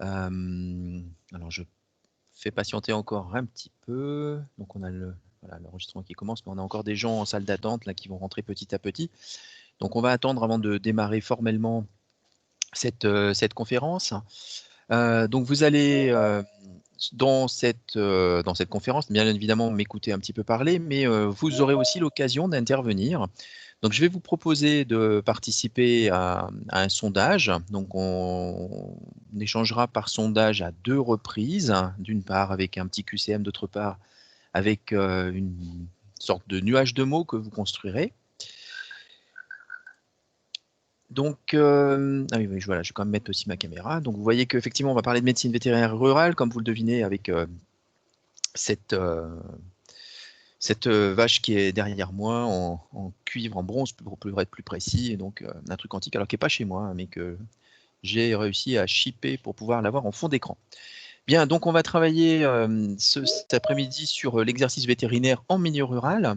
Alors je fais patienter encore un petit peu. Donc on a voilà, l'enregistrement qui commence, mais on a encore des gens en salle d'attente là qui vont rentrer petit à petit. Donc on va attendre avant de démarrer formellement cette conférence. Donc vous allez dans cette conférence, bien évidemment, m'écouter un petit peu parler, mais vous aurez aussi l'occasion d'intervenir. Donc je vais vous proposer de participer à un sondage. Donc on échangera par sondage à 2 reprises, d'une part avec un petit QCM, d'autre part avec une sorte de nuage de mots que vous construirez. Donc, ah oui, oui, voilà, je vais quand même mettre aussi ma caméra. Donc vous voyez qu'effectivement, on va parler de médecine vétérinaire rurale, comme vous le devinez, avec cette vache qui est derrière moi en cuivre, en bronze, pour être plus précis, et donc un truc antique, alors qui n'est pas chez moi, hein, mais que j'ai réussi à shipper pour pouvoir l'avoir en fond d'écran. Bien, donc on va travailler cet après-midi sur l'exercice vétérinaire en milieu rural,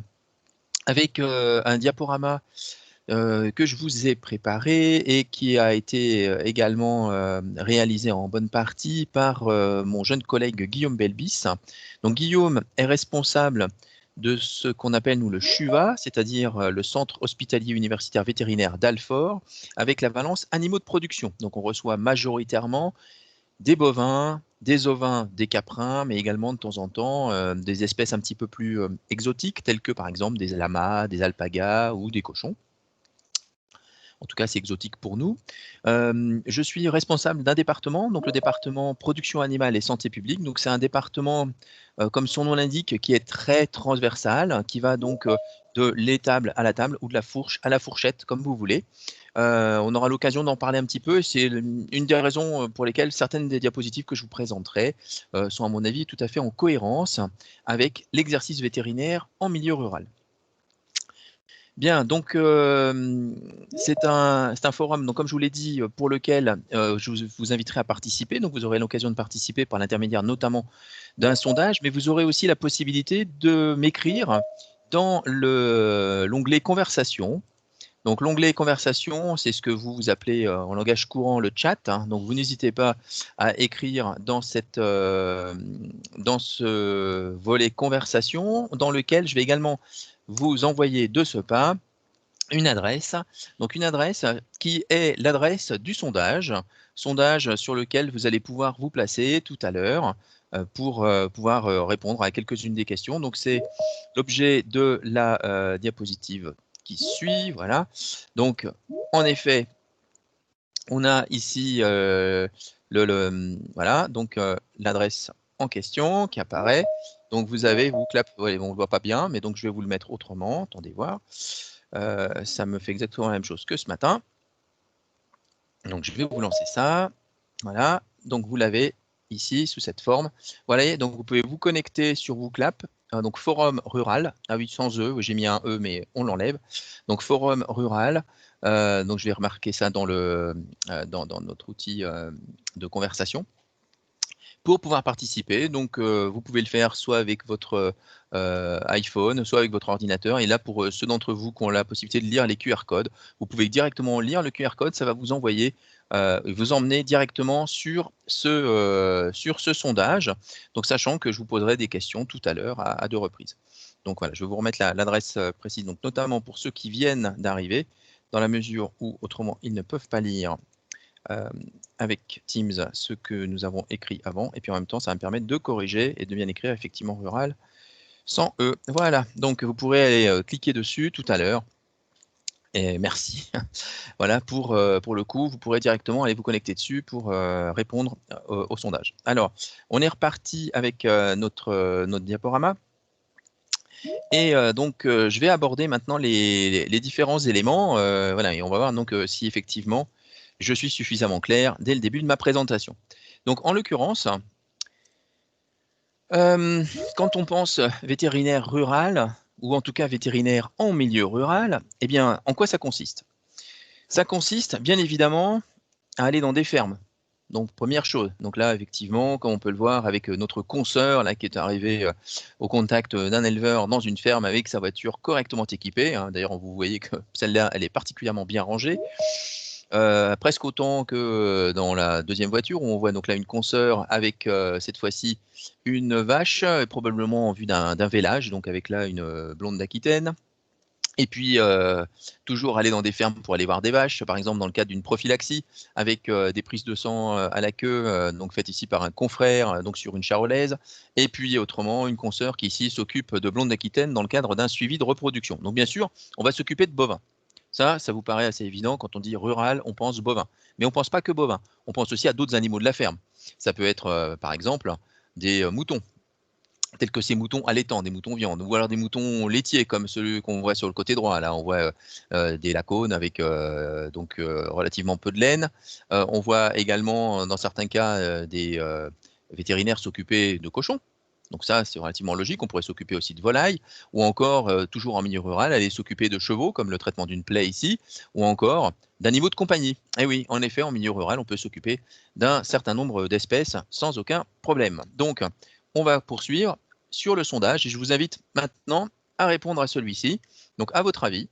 avec un diaporama que je vous ai préparé et qui a été également réalisé en bonne partie par mon jeune collègue Guillaume Belbis. Donc Guillaume est responsable de ce qu'on appelle nous le CHUVA, c'est-à-dire le Centre hospitalier universitaire vétérinaire d'Alfort, avec la valence animaux de production. Donc on reçoit majoritairement des bovins, des ovins, des caprins, mais également de temps en temps des espèces un petit peu plus exotiques, telles que par exemple des lamas, des alpagas ou des cochons. En tout cas, c'est exotique pour nous. Je suis responsable d'un département, donc le département production animale et santé publique. Donc c'est un département, comme son nom l'indique, qui est très transversal, qui va donc de l'étable à la table ou de la fourche à la fourchette, comme vous voulez. On aura l'occasion d'en parler un petit peu. C'est une des raisons pour lesquelles certaines des diapositives que je vous présenterai sont, à mon avis, tout à fait en cohérence avec l'exercice vétérinaire en milieu rural. Bien, donc c'est un forum, donc comme je vous l'ai dit, pour lequel je vous inviterai à participer. Donc vous aurez l'occasion de participer par l'intermédiaire notamment d'un sondage, mais vous aurez aussi la possibilité de m'écrire dans l'onglet Conversation. Donc l'onglet Conversation, c'est ce que vous appelez en langage courant le chat. Hein. Donc vous n'hésitez pas à écrire dans ce volet Conversation, dans lequel je vais également vous envoyer de ce pas une adresse. Donc une adresse qui est l'adresse du sondage sur lequel vous allez pouvoir vous placer tout à l'heure pour pouvoir répondre à quelques-unes des questions. Donc c'est l'objet de la diapositive qui suit. Voilà. Donc en effet, on a ici voilà, donc l'adresse en question qui apparaît. Donc vous avez, on ne le voit pas bien, mais donc je vais vous le mettre autrement. Attendez voir. Ça me fait exactement la même chose que ce matin. Donc je vais vous lancer ça. Voilà. Donc vous l'avez ici sous cette forme. Voilà. Donc vous pouvez vous connecter sur WooClap. Donc forum rural. Ah oui, sans E. J'ai mis un E, mais on l'enlève. Donc forum rural. Donc je vais remarquer ça dans notre outil de conversation. Pour pouvoir participer, donc vous pouvez le faire soit avec votre iPhone, soit avec votre ordinateur. Et là, pour ceux d'entre vous qui ont la possibilité de lire les QR codes, vous pouvez directement lire le QR code. Ça va vous envoyer, vous emmener directement sur ce sondage. Donc, sachant que je vous poserai des questions tout à l'heure à 2 reprises. Donc voilà, je vais vous remettre l'adresse précise, donc notamment pour ceux qui viennent d'arriver, dans la mesure où autrement ils ne peuvent pas lire avec Teams ce que nous avons écrit avant, et puis en même temps ça va me permettre de corriger et de bien écrire effectivement rural sans E. Voilà, donc vous pourrez aller cliquer dessus tout à l'heure. Et merci. Voilà, pour le coup, vous pourrez directement aller vous connecter dessus pour répondre au sondage. Alors, on est reparti avec notre diaporama. Et donc, je vais aborder maintenant les différents éléments. Voilà, et on va voir donc si effectivement je suis suffisamment clair dès le début de ma présentation. Donc, en l'occurrence, quand on pense vétérinaire rural, ou en tout cas vétérinaire en milieu rural, eh bien, en quoi ça consiste? Ça consiste, bien évidemment, à aller dans des fermes. Donc, première chose. Donc là, effectivement, comme on peut le voir avec notre consoeur là, qui est arrivé au contact d'un éleveur dans une ferme avec sa voiture correctement équipée. Hein. D'ailleurs, vous voyez que celle-là, elle est particulièrement bien rangée. presque autant que dans la deuxième voiture, où on voit donc là une consoeur avec cette fois-ci une vache, probablement en vue d'un vélage, donc avec là une blonde d'Aquitaine. Et puis, toujours aller dans des fermes pour aller voir des vaches, par exemple dans le cadre d'une prophylaxie, avec des prises de sang à la queue, donc faites ici par un confrère, donc sur une charolaise. Et puis autrement, une consoeur qui ici s'occupe de blondes d'Aquitaine dans le cadre d'un suivi de reproduction. Donc bien sûr, on va s'occuper de bovins. Ça vous paraît assez évident, quand on dit rural, on pense bovin. Mais on ne pense pas que bovin, on pense aussi à d'autres animaux de la ferme. Ça peut être, par exemple, des moutons, tels que ces moutons allaitants, des moutons viande, ou alors des moutons laitiers, comme celui qu'on voit sur le côté droit. Là, on voit des lacones avec relativement peu de laine. On voit également, dans certains cas, des vétérinaires s'occuper de cochons. Donc ça, c'est relativement logique. On pourrait s'occuper aussi de volailles, ou encore, toujours en milieu rural, aller s'occuper de chevaux, comme le traitement d'une plaie ici, ou encore d'animaux de compagnie. Et oui, en effet, en milieu rural, on peut s'occuper d'un certain nombre d'espèces sans aucun problème. Donc, on va poursuivre sur le sondage et je vous invite maintenant à répondre à celui-ci. Donc, à votre avis,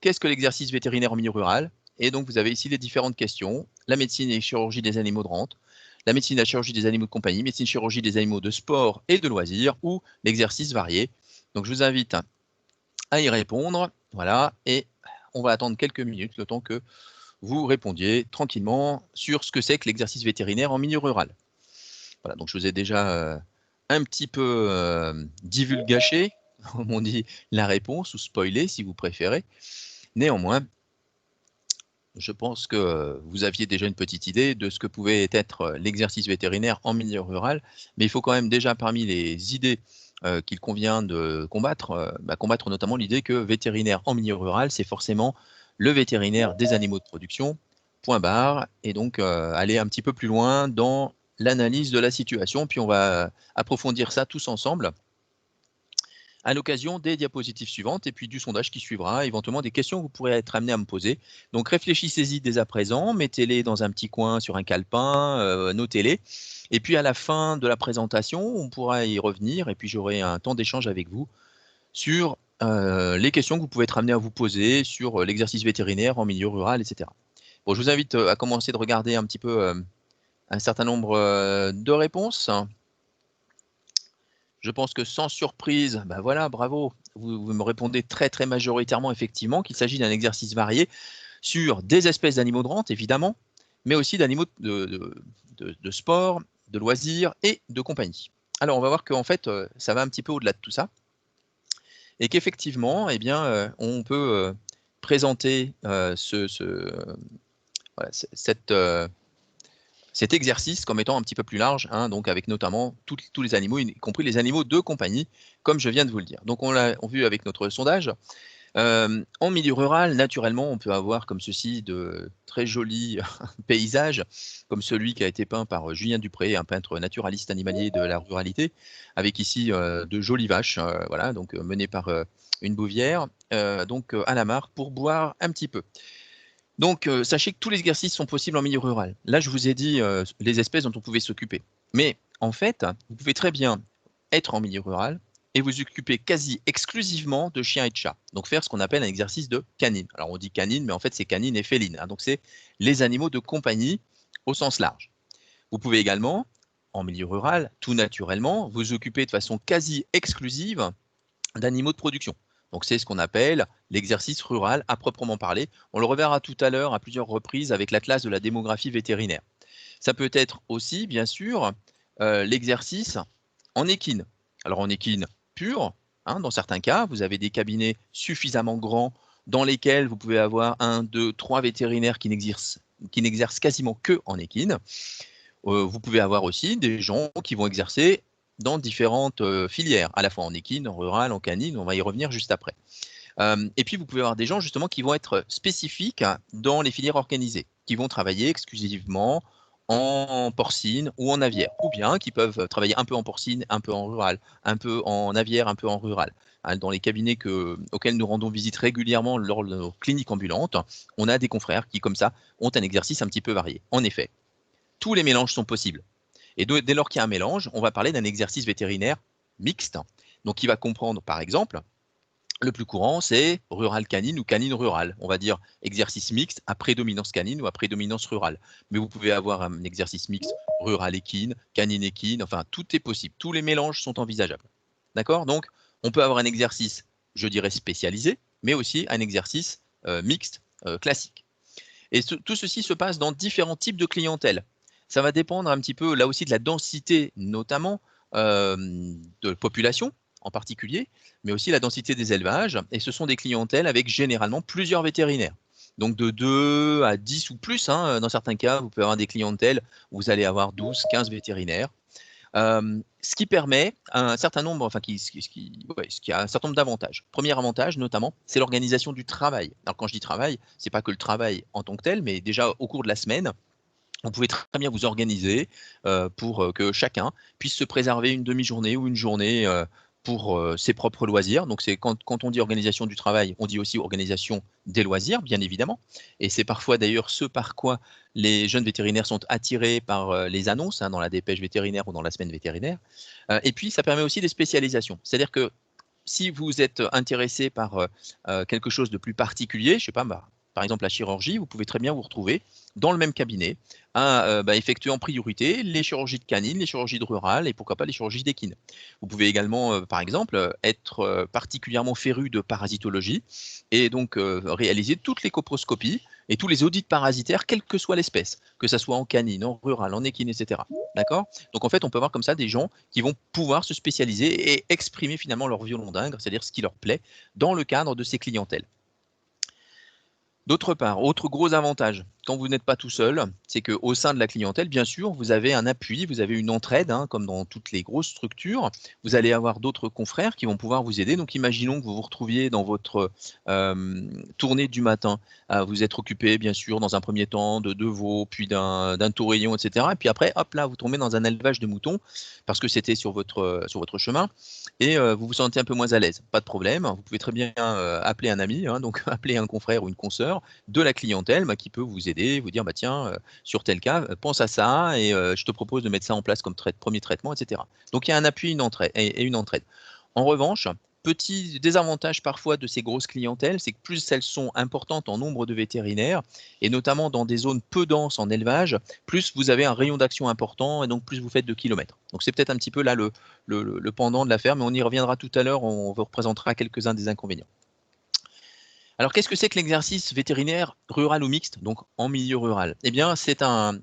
qu'est-ce que l'exercice vétérinaire en milieu rural? Et donc, vous avez ici les différentes questions. La médecine et chirurgie des animaux de rente, la médecine et la chirurgie des animaux de compagnie, médecine et chirurgie des animaux de sport et de loisirs, ou l'exercice varié. Donc, je vous invite à y répondre. Voilà, et on va attendre quelques minutes, le temps que vous répondiez tranquillement sur ce que c'est que l'exercice vétérinaire en milieu rural. Voilà, donc je vous ai déjà un petit peu divulgaché, comme on dit, la réponse, ou spoilé si vous préférez. Néanmoins, je pense que vous aviez déjà une petite idée de ce que pouvait être l'exercice vétérinaire en milieu rural, mais il faut quand même déjà, parmi les idées qu'il convient de combattre, combattre notamment l'idée que vétérinaire en milieu rural, c'est forcément le vétérinaire des animaux de production, point barre, et donc aller un petit peu plus loin dans l'analyse de la situation, puis on va approfondir ça tous ensemble à l'occasion des diapositives suivantes et puis du sondage qui suivra, éventuellement des questions que vous pourrez être amené à me poser. Donc réfléchissez-y dès à présent, mettez-les dans un petit coin sur un calepin, notez-les. Et puis à la fin de la présentation, on pourra y revenir et puis j'aurai un temps d'échange avec vous sur les questions que vous pouvez être amené à vous poser sur l'exercice vétérinaire en milieu rural, etc. Bon, je vous invite à commencer de regarder un petit peu un certain nombre de réponses. Je pense que sans surprise, ben voilà, bravo, vous me répondez très très majoritairement effectivement qu'il s'agit d'un exercice varié sur des espèces d'animaux de rente, évidemment, mais aussi d'animaux de sport, de loisirs et de compagnie. Alors on va voir qu'en fait, ça va un petit peu au-delà de tout ça, et qu'effectivement, eh bien, on peut présenter voilà, cet exercice comme étant un petit peu plus large, hein, donc avec notamment tous les animaux, y compris les animaux de compagnie, comme je viens de vous le dire. Donc on l'a vu avec notre sondage. En milieu rural, naturellement, on peut avoir comme ceci de très jolis paysages, comme celui qui a été peint par Julien Dupré, un peintre naturaliste animalier de la ruralité, avec ici de jolies vaches, voilà, donc menées par une bouvière, à la mare pour boire un petit peu. Donc, sachez que tous les exercices sont possibles en milieu rural. Là, je vous ai dit les espèces dont on pouvait s'occuper. Mais en fait, vous pouvez très bien être en milieu rural et vous occuper quasi exclusivement de chiens et de chats. Donc, faire ce qu'on appelle un exercice de canine. Alors, on dit canine, mais en fait, c'est canine et féline, hein. Donc, c'est les animaux de compagnie au sens large. Vous pouvez également, en milieu rural, tout naturellement, vous occuper de façon quasi exclusive d'animaux de production. Donc c'est ce qu'on appelle l'exercice rural à proprement parler. On le reverra tout à l'heure à plusieurs reprises avec la classe de la démographie vétérinaire. Ça peut être aussi, bien sûr, l'exercice en équine. Alors en équine pure, hein, dans certains cas, vous avez des cabinets suffisamment grands dans lesquels vous pouvez avoir 1, 2, 3 vétérinaires qui n'exercent quasiment que en équine. Vous pouvez avoir aussi des gens qui vont exercer dans différentes filières, à la fois en équine, en rural, en canine, on va y revenir juste après. Et puis vous pouvez avoir des gens justement qui vont être spécifiques dans les filières organisées, qui vont travailler exclusivement en porcine ou en aviaire, ou bien qui peuvent travailler un peu en porcine, un peu en rural, un peu en aviaire, un peu en rural. Hein, dans les cabinets auxquels nous rendons visite régulièrement lors de nos cliniques ambulantes, on a des confrères qui, comme ça, ont un exercice un petit peu varié. En effet, tous les mélanges sont possibles. Et dès lors qu'il y a un mélange, on va parler d'un exercice vétérinaire mixte, donc qui va comprendre, par exemple, Le plus courant, c'est rural canine ou canine rural. On va dire exercice mixte à prédominance canine ou à prédominance rurale. Mais vous pouvez avoir un exercice mixte rural équine, canine équine, enfin tout est possible. Tous les mélanges sont envisageables. D'accord? Donc, on peut avoir un exercice, je dirais, spécialisé, mais aussi un exercice mixte, classique. Et tout ceci se passe dans différents types de clientèle. Ça va dépendre un petit peu, là aussi, de la densité, notamment, de population en particulier, mais aussi la densité des élevages. Et ce sont des clientèles avec généralement plusieurs vétérinaires. Donc de 2 à 10 ou plus, hein, dans certains cas, vous pouvez avoir des clientèles où vous allez avoir 12, 15 vétérinaires. Ce qui permet un certain nombre, enfin, qui a un certain nombre d'avantages. Premier avantage, notamment, c'est l'organisation du travail. Alors, quand je dis travail, c'est pas que le travail en tant que tel, mais déjà au cours de la semaine, vous pouvez très bien vous organiser pour que chacun puisse se préserver une demi-journée ou une journée pour ses propres loisirs. Donc, c'est quand on dit organisation du travail, on dit aussi organisation des loisirs, bien évidemment. Et c'est parfois d'ailleurs ce par quoi les jeunes vétérinaires sont attirés par les annonces, hein, dans la dépêche vétérinaire ou dans la semaine vétérinaire. Et puis, ça permet aussi des spécialisations. C'est-à-dire que si vous êtes intéressé par quelque chose de plus particulier, je sais pas, par exemple la chirurgie, vous pouvez très bien vous retrouver dans le même cabinet à effectuer en priorité les chirurgies de canine, les chirurgies de rural et pourquoi pas les chirurgies d'équine. Vous pouvez également, par exemple, être particulièrement féru de parasitologie et donc réaliser toutes les coproscopies et tous les audits parasitaires, quelle que soit l'espèce, que ce soit en canine, en rural, en équine, etc. D'accord? Donc en fait, on peut avoir comme ça des gens qui vont pouvoir se spécialiser et exprimer finalement leur violon d'Ingres, c'est-à-dire ce qui leur plaît, dans le cadre de ces clientèles. D'autre part, autre gros avantage, quand vous n'êtes pas tout seul, c'est qu'au sein de la clientèle, bien sûr, vous avez un appui, vous avez une entraide, hein, comme dans toutes les grosses structures. Vous allez avoir d'autres confrères qui vont pouvoir vous aider. Donc, imaginons que vous vous retrouviez dans votre tournée du matin. Vous êtes occupé, bien sûr, dans un premier temps de veaux, puis d'un taurillon, etc. Et puis après, hop là, vous tombez dans un élevage de moutons parce que c'était sur votre chemin et vous vous sentez un peu moins à l'aise. Pas de problème, vous pouvez très bien appeler un ami, hein, donc appeler un confrère ou une consoeur de la clientèle qui peut vous aider, vous dire tiens, sur tel cas, pense à ça et je te propose de mettre ça en place comme premier traitement, etc. Donc il y a un appui et une entraide. En revanche, petit désavantage parfois de ces grosses clientèles, c'est que plus elles sont importantes en nombre de vétérinaires, et notamment dans des zones peu denses en élevage, plus vous avez un rayon d'action important et donc plus vous faites de kilomètres. Donc c'est peut-être un petit peu là le pendant de l'affaire, mais on y reviendra tout à l'heure, on vous représentera quelques-uns des inconvénients. Alors, qu'est-ce que c'est que l'exercice vétérinaire rural ou mixte, donc en milieu rural? Eh bien, c'est un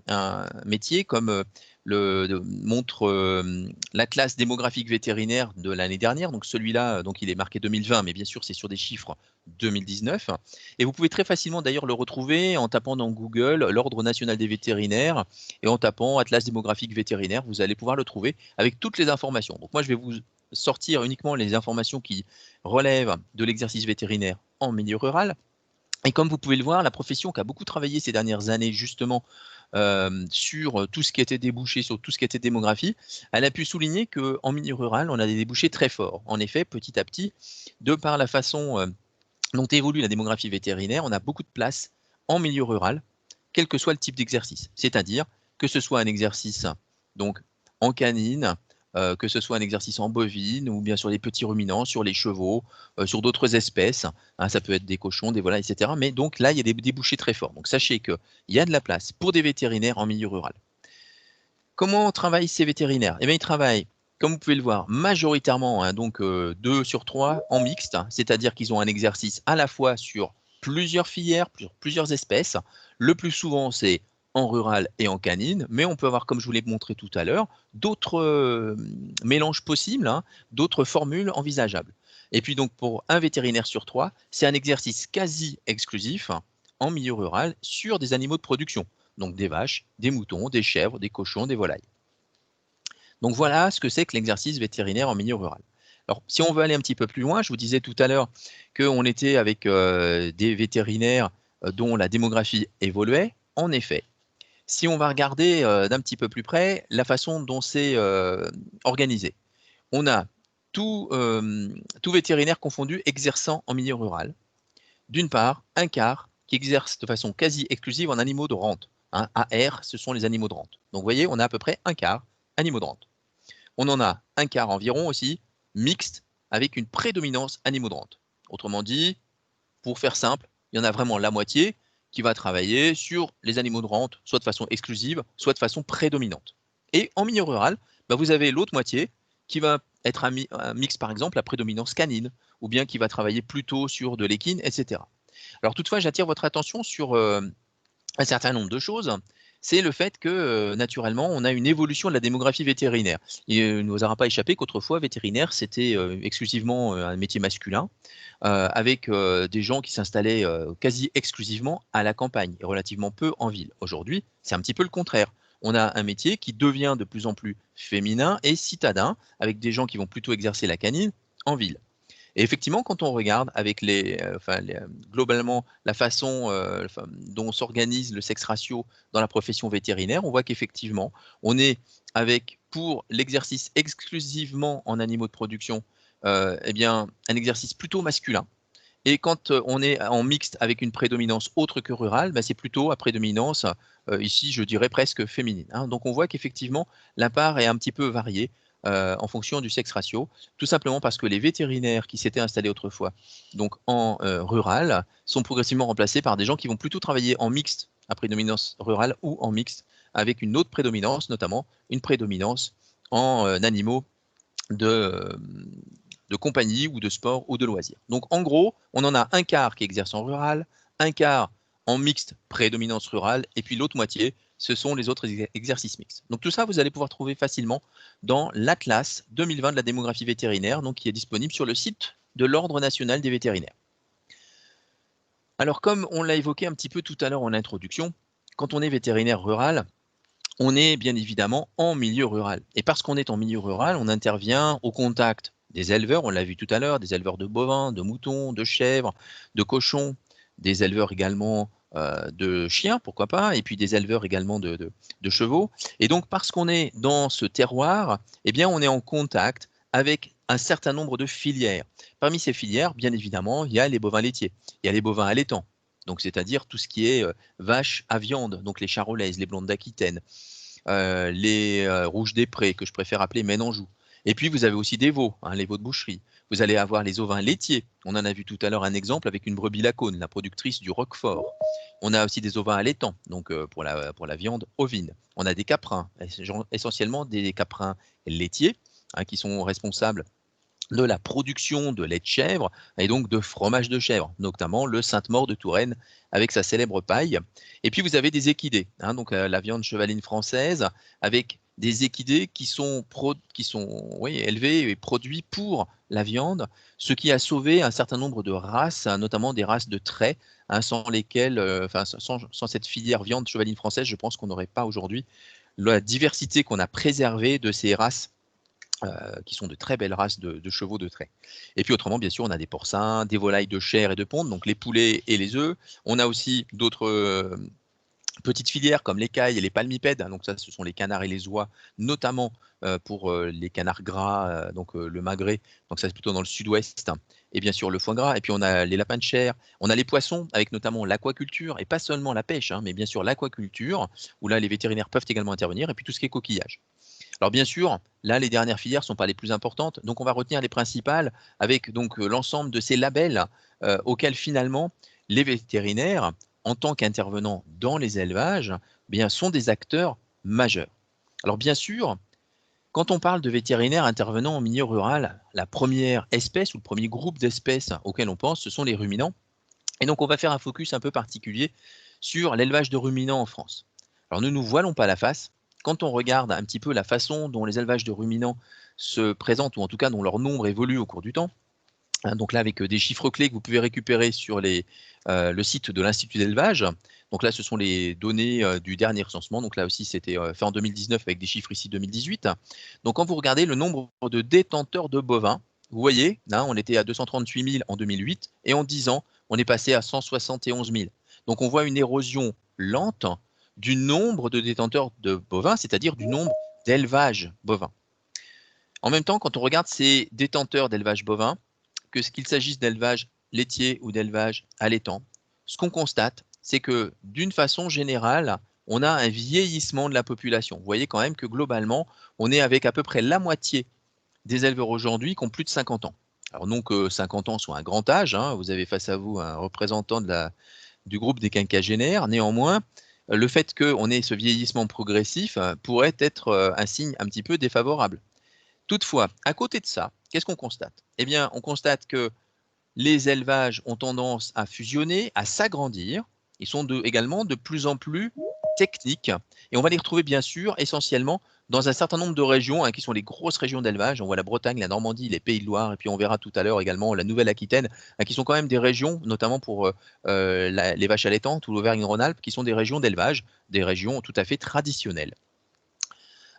métier comme montre l'atlas démographique vétérinaire de l'année dernière. Donc celui-là, donc il est marqué 2020, mais bien sûr, c'est sur des chiffres 2019. Et vous pouvez très facilement d'ailleurs le retrouver en tapant dans Google l'Ordre national des vétérinaires et en tapant atlas démographique vétérinaire, vous allez pouvoir le trouver avec toutes les informations. Donc moi, je vais vous sortir uniquement les informations qui relèvent de l'exercice vétérinaire en milieu rural. Et comme vous pouvez le voir, la profession qui a beaucoup travaillé ces dernières années justement sur tout ce qui était débouché, sur tout ce qui était démographie, elle a pu souligner qu'en milieu rural, on a des débouchés très forts. En effet, petit à petit, de par la façon dont évolue la démographie vétérinaire, on a beaucoup de place en milieu rural, quel que soit le type d'exercice. C'est-à-dire que ce soit un exercice donc en canine, que ce soit un exercice en bovine ou bien sur les petits ruminants, sur les chevaux, sur d'autres espèces, hein, ça peut être des cochons, des volailles, etc. Mais donc là, il y a des débouchés très forts. Donc sachez qu'il y a de la place pour des vétérinaires en milieu rural. Comment travaillent ces vétérinaires? Eh bien, ils travaillent, comme vous pouvez le voir, majoritairement, hein, donc 2 sur 3 en mixte, c'est-à-dire qu'ils ont un exercice à la fois sur plusieurs filières, plusieurs espèces. Le plus souvent, c'est en rural et en canine, mais on peut avoir, comme je vous l'ai montré tout à l'heure, d'autres mélanges possibles, hein, d'autres formules envisageables. Et puis donc pour un vétérinaire sur 3, c'est un exercice quasi exclusif en milieu rural sur des animaux de production. Donc des vaches, des moutons, des chèvres, des cochons, des volailles. Donc voilà ce que c'est que l'exercice vétérinaire en milieu rural. Alors si on veut aller un petit peu plus loin, je vous disais tout à l'heure qu'on était avec des vétérinaires dont la démographie évoluait. En effet, si on va regarder d'un petit peu plus près la façon dont c'est organisé, on a tout vétérinaire confondu exerçant en milieu rural. D'une part, un quart qui exerce de façon quasi exclusive en animaux de rente. Hein, AR, ce sont les animaux de rente. Donc vous voyez, on a à peu près un quart animaux de rente. On en a un quart environ aussi mixte avec une prédominance animaux de rente. Autrement dit, pour faire simple, il y en a vraiment la moitié qui va travailler sur les animaux de rente, soit de façon exclusive, soit de façon prédominante. Et en milieu rural, bah, vous avez l'autre moitié qui va être un mix, par exemple, à prédominance canine, ou bien qui va travailler plutôt sur de l'équine, etc. Alors toutefois, j'attire votre attention sur un certain nombre de choses. C'est le fait que, naturellement, on a une évolution de la démographie vétérinaire. Il ne vous aura pas échappé qu'autrefois, vétérinaire, c'était exclusivement un métier masculin, avec des gens qui s'installaient quasi exclusivement à la campagne et relativement peu en ville. Aujourd'hui, c'est un petit peu le contraire. On a un métier qui devient de plus en plus féminin et citadin, avec des gens qui vont plutôt exercer la canine en ville. Et effectivement, quand on regarde avec globalement la façon dont s'organise le sexe ratio dans la profession vétérinaire, on voit qu'effectivement, on est avec, pour l'exercice exclusivement en animaux de production, eh bien, un exercice plutôt masculin. Et quand on est en mixte avec une prédominance autre que rurale, bah, c'est plutôt à prédominance, ici je dirais presque féminine, hein. Donc on voit qu'effectivement la part est un petit peu variée en fonction du sexe ratio, tout simplement parce que les vétérinaires qui s'étaient installés autrefois, donc en rural, sont progressivement remplacés par des gens qui vont plutôt travailler en mixte à prédominance rurale ou en mixte avec une autre prédominance, notamment une prédominance en animaux de, de compagnie ou de sport ou de loisirs. Donc en gros, on en a un quart qui exerce en rural, un quart en mixte prédominance rurale, et puis l'autre moitié, ce sont les autres exercices mixtes. Donc tout ça, vous allez pouvoir trouver facilement dans l'Atlas 2020 de la démographie vétérinaire, donc qui est disponible sur le site de l'Ordre national des vétérinaires. Alors comme on l'a évoqué un petit peu tout à l'heure en introduction, quand on est vétérinaire rural, on est bien évidemment en milieu rural. Et parce qu'on est en milieu rural, on intervient au contact des éleveurs, on l'a vu tout à l'heure, des éleveurs de bovins, de moutons, de chèvres, de cochons, des éleveurs également de chiens, pourquoi pas, et puis des éleveurs également de chevaux. Et donc parce qu'on est dans ce terroir, eh bien on est en contact avec un certain nombre de filières. Parmi ces filières, bien évidemment, il y a les bovins laitiers, il y a les bovins allaitants, donc c'est-à-dire tout ce qui est vaches à viande, donc les charolaises, les blondes d'Aquitaine, les rouges des prés, que je préfère appeler Ménanjou. Et puis vous avez aussi des veaux, hein, les veaux de boucherie. Vous allez avoir les ovins laitiers. On en a vu tout à l'heure un exemple avec une brebis lacone, la productrice du Roquefort. On a aussi des ovins allaitants, donc pour la viande ovine. On a des caprins, essentiellement des caprins laitiers, hein, qui sont responsables de la production de lait de chèvre et donc de fromage de chèvre, notamment le Sainte-Maure de Touraine avec sa célèbre paille. Et puis vous avez des équidés, hein, donc la viande chevaline française avec des équidés qui sont élevés et produits pour la viande, ce qui a sauvé un certain nombre de races, hein, notamment des races de traits, hein, sans lesquelles, sans cette filière viande chevaline française, je pense qu'on n'aurait pas aujourd'hui la diversité qu'on a préservée de ces races qui sont de très belles races de chevaux de trait. Et puis autrement, bien sûr, on a des porcins, des volailles de chair et de ponte, donc les poulets et les œufs. On a aussi d'autres petites filières comme l'écaille et les palmipèdes, hein, donc ça, ce sont les canards et les oies, notamment pour les canards gras, donc le magret, donc ça c'est plutôt dans le sud-ouest, et bien sûr le foie gras, et puis on a les lapins de chair, on a les poissons, avec notamment l'aquaculture, et pas seulement la pêche, hein, mais bien sûr l'aquaculture, où là les vétérinaires peuvent également intervenir, et puis tout ce qui est coquillage. Alors bien sûr, là les dernières filières ne sont pas les plus importantes, donc on va retenir les principales avec donc l'ensemble de ces labels auxquels finalement les vétérinaires, en tant qu'intervenants dans les élevages, bien, sont des acteurs majeurs. Alors bien sûr, quand on parle de vétérinaires intervenant en milieu rural, la première espèce ou le premier groupe d'espèces auquel on pense, ce sont les ruminants. Et donc on va faire un focus un peu particulier sur l'élevage de ruminants en France. Alors ne nous voilons pas la face, quand on regarde un petit peu la façon dont les élevages de ruminants se présentent, ou en tout cas dont leur nombre évolue au cours du temps, hein, donc là avec des chiffres clés que vous pouvez récupérer sur le site de l'Institut d'élevage. Donc là ce sont les données du dernier recensement, donc là aussi c'était fait en 2019 avec des chiffres ici 2018. Donc quand vous regardez le nombre de détenteurs de bovins, vous voyez, là on était à 238 000 en 2008 et en 10 ans on est passé à 171 000. Donc on voit une érosion lente du nombre de détenteurs de bovins, c'est-à-dire du nombre d'élevages bovins. En même temps, quand on regarde ces détenteurs d'élevage bovin, qu'il s'agisse d'élevage laitier ou d'élevage allaitant, ce qu'on constate, c'est que d'une façon générale, on a un vieillissement de la population. Vous voyez quand même que globalement, on est avec à peu près la moitié des éleveurs aujourd'hui qui ont plus de 50 ans. Alors non que 50 ans soit un grand âge, hein, vous avez face à vous un représentant du groupe des quinquagénaires. Néanmoins, le fait qu'on ait ce vieillissement progressif pourrait être un signe un petit peu défavorable. Toutefois, à côté de ça, qu'est-ce qu'on constate? Eh bien, on constate que les élevages ont tendance à fusionner, à s'agrandir. Ils sont également de plus en plus techniques. Et on va les retrouver bien sûr essentiellement dans un certain nombre de régions qui sont les grosses régions d'élevage. On voit la Bretagne, la Normandie, les Pays de Loire, et puis on verra tout à l'heure également la Nouvelle-Aquitaine, qui sont quand même des régions, notamment pour les vaches allaitantes ou l'Auvergne-Rhône-Alpes, qui sont des régions d'élevage, des régions tout à fait traditionnelles.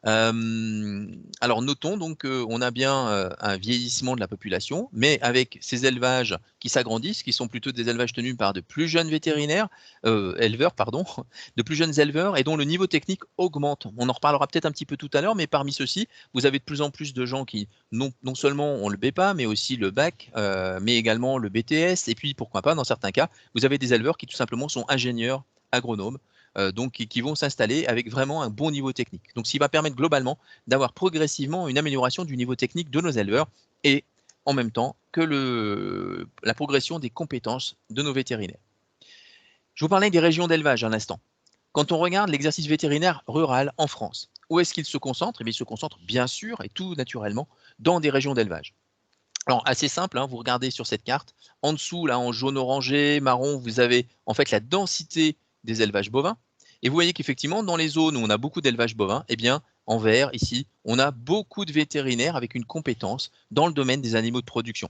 Alors notons donc qu'on a bien un vieillissement de la population, mais avec ces élevages qui s'agrandissent, qui sont plutôt des élevages tenus par de plus jeunes éleveurs, pardon, de plus jeunes éleveurs et dont le niveau technique augmente. On en reparlera peut-être un petit peu tout à l'heure, mais parmi ceux-ci, vous avez de plus en plus de gens qui non seulement ont le BEPA, mais aussi le bac, mais également le BTS, et puis pourquoi pas, dans certains cas, vous avez des éleveurs qui tout simplement sont ingénieurs agronomes, donc qui vont s'installer avec vraiment un bon niveau technique. Donc, ce qui va permettre globalement d'avoir progressivement une amélioration du niveau technique de nos éleveurs et en même temps que la progression des compétences de nos vétérinaires. Je vous parlais des régions d'élevage un instant. Quand on regarde l'exercice vétérinaire rural en France, où est-ce qu'il se concentre? Eh bien, il se concentre bien sûr et tout naturellement dans des régions d'élevage. Alors, assez simple, hein, vous regardez sur cette carte. En dessous, là, en jaune orangé, marron, vous avez en fait la densité des élevages bovins. Et vous voyez qu'effectivement, dans les zones où on a beaucoup d'élevages bovins, eh bien, en vert, ici, on a beaucoup de vétérinaires avec une compétence dans le domaine des animaux de production.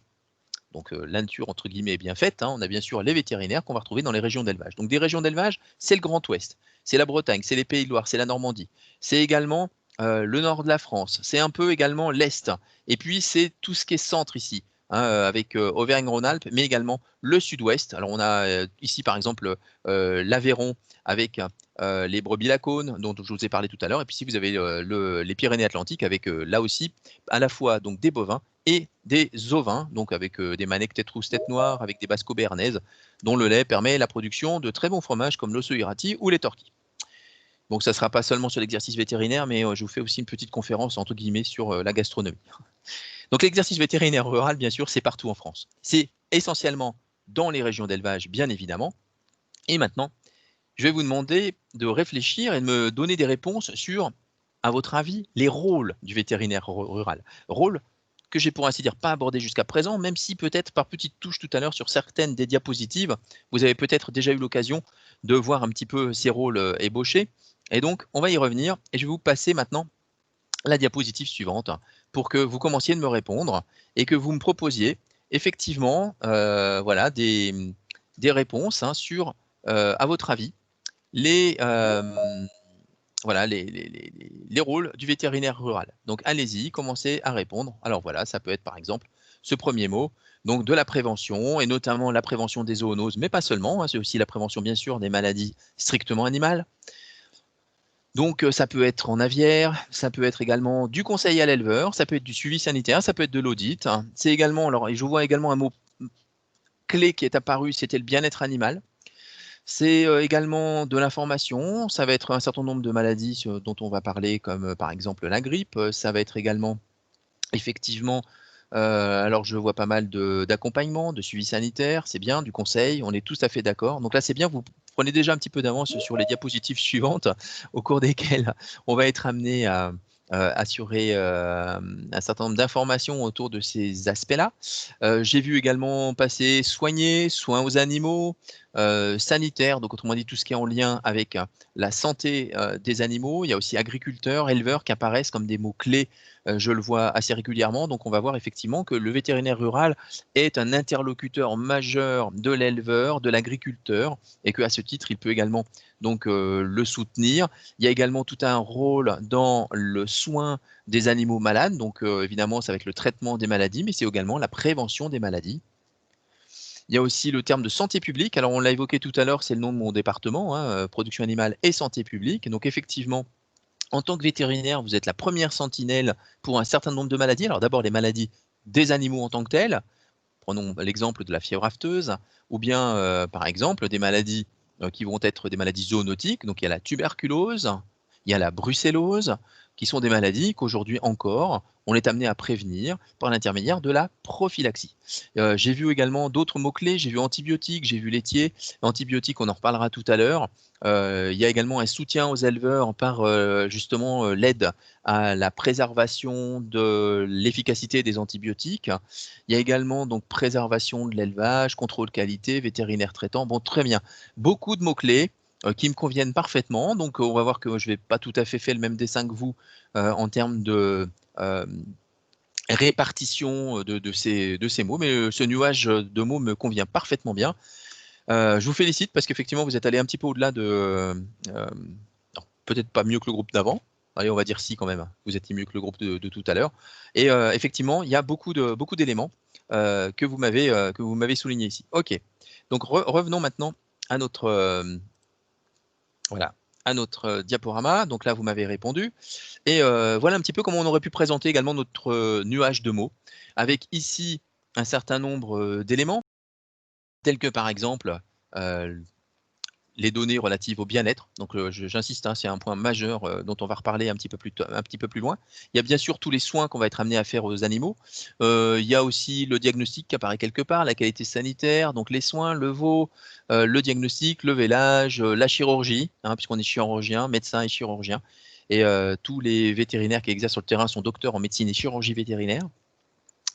Donc, la nature, entre guillemets, est bien faite, hein. On a bien sûr les vétérinaires qu'on va retrouver dans les régions d'élevage. Donc, des régions d'élevage, c'est le Grand Ouest, c'est la Bretagne, c'est les Pays de Loire, c'est la Normandie. C'est également le nord de la France, c'est un peu également l'Est. Et puis, c'est tout ce qui est centre ici, hein, avec Auvergne-Rhône-Alpes, mais également le sud-ouest. Alors, on a ici, par exemple, l'Aveyron avec les brebis lacones, dont je vous ai parlé tout à l'heure. Et puis, ici, vous avez les Pyrénées-Atlantiques avec là aussi, à la fois donc, des bovins et des ovins, donc avec des manèques tête rousse, tête noire, avec des basco béarnaises, dont le lait permet la production de très bons fromages comme l'osso irati ou les torquis. Donc ça ne sera pas seulement sur l'exercice vétérinaire, mais je vous fais aussi une petite conférence entre guillemets sur la gastronomie. Donc l'exercice vétérinaire rural, bien sûr, c'est partout en France. C'est essentiellement dans les régions d'élevage, bien évidemment. Et maintenant, je vais vous demander de réfléchir et de me donner des réponses sur, à votre avis, les rôles du vétérinaire rural. Rôles que j'ai pour ainsi dire pas abordé jusqu'à présent, même si peut-être par petites touches tout à l'heure sur certaines des diapositives, vous avez peut-être déjà eu l'occasion de voir un petit peu ces rôles ébauchés. Et donc, on va y revenir et je vais vous passer maintenant la diapositive suivante pour que vous commenciez de me répondre et que vous me proposiez effectivement voilà, des réponses sur, à votre avis, les, voilà, les rôles du vétérinaire rural. Donc allez-y, commencez à répondre. Alors voilà, ça peut être par exemple ce premier mot, donc de la prévention, et notamment la prévention des zoonoses, mais pas seulement, hein, c'est aussi la prévention bien sûr des maladies strictement animales. Donc ça peut être en aviaire, ça peut être également du conseil à l'éleveur, ça peut être du suivi sanitaire, ça peut être de l'audit. C'est également, alors, et je vois également un mot clé qui est apparu, c'était le bien-être animal. C'est également de l'information, ça va être un certain nombre de maladies dont on va parler comme par exemple la grippe, ça va être également effectivement, alors je vois pas mal d'accompagnement, de suivi sanitaire, c'est bien, du conseil, on est tous à fait d'accord. Donc là, c'est bien, vous prenez déjà un petit peu d'avance sur les diapositives suivantes au cours desquelles on va être amené à assurer un certain nombre d'informations autour de ces aspects-là. J'ai vu également passer soigner, soins aux animaux, sanitaire, donc autrement dit tout ce qui est en lien avec la santé des animaux. Il y a aussi agriculteurs, éleveurs qui apparaissent comme des mots-clés, je le vois assez régulièrement. Donc on va voir effectivement que le vétérinaire rural est un interlocuteur majeur de l'éleveur, de l'agriculteur, et qu'à ce titre, il peut également donc le soutenir. Il y a également tout un rôle dans le soin des animaux malades, donc évidemment ça va être le traitement des maladies, mais c'est également la prévention des maladies. Il y a aussi le terme de santé publique. Alors, on l'a évoqué tout à l'heure, c'est le nom de mon département, hein, production animale et santé publique. Donc, effectivement, en tant que vétérinaire, vous êtes la première sentinelle pour un certain nombre de maladies. Alors, d'abord, les maladies des animaux en tant que telles. Prenons l'exemple de la fièvre afteuse, ou bien, par exemple, des maladies qui vont être des maladies zoonotiques. Donc, il y a la tuberculose, il y a la brucellose, qui sont des maladies qu'aujourd'hui encore, on est amené à prévenir par l'intermédiaire de la prophylaxie. J'ai vu également d'autres mots-clés, j'ai vu antibiotiques, j'ai vu laitier. Antibiotiques, on en reparlera tout à l'heure. Il y a également un soutien aux éleveurs par justement l'aide à la préservation de l'efficacité des antibiotiques. Il y a également donc préservation de l'élevage, contrôle qualité, vétérinaire traitant. Bon, très bien. Beaucoup de mots-clés qui me conviennent parfaitement. Donc, on va voir que je ne vais pas tout à fait faire le même dessin que vous en termes de répartition de ces mots, mais ce nuage de mots me convient parfaitement bien. Je vous félicite parce qu'effectivement, vous êtes allé un petit peu au-delà de... peut-être pas mieux que le groupe d'avant. Allez, on va dire si quand même. Vous êtes mieux que le groupe de tout à l'heure. Et effectivement, il y a beaucoup d'éléments que vous m'avez souligné ici. Ok. Donc, revenons maintenant à notre... voilà, à notre diaporama. Donc là, vous m'avez répondu. Et voilà un petit peu comment on aurait pu présenter également notre nuage de mots, avec ici un certain nombre d'éléments, tels que par exemple les données relatives au bien-être. Donc j'insiste, hein, c'est un point majeur dont on va reparler un petit peu plus loin. Il y a bien sûr tous les soins qu'on va être amené à faire aux animaux. Il y a aussi le diagnostic qui apparaît quelque part, la qualité sanitaire, donc les soins, le veau, le diagnostic, le vélage, la chirurgie, hein, puisqu'on est chirurgien, médecin et chirurgien. Et tous les vétérinaires qui exercent sur le terrain sont docteurs en médecine et chirurgie vétérinaire.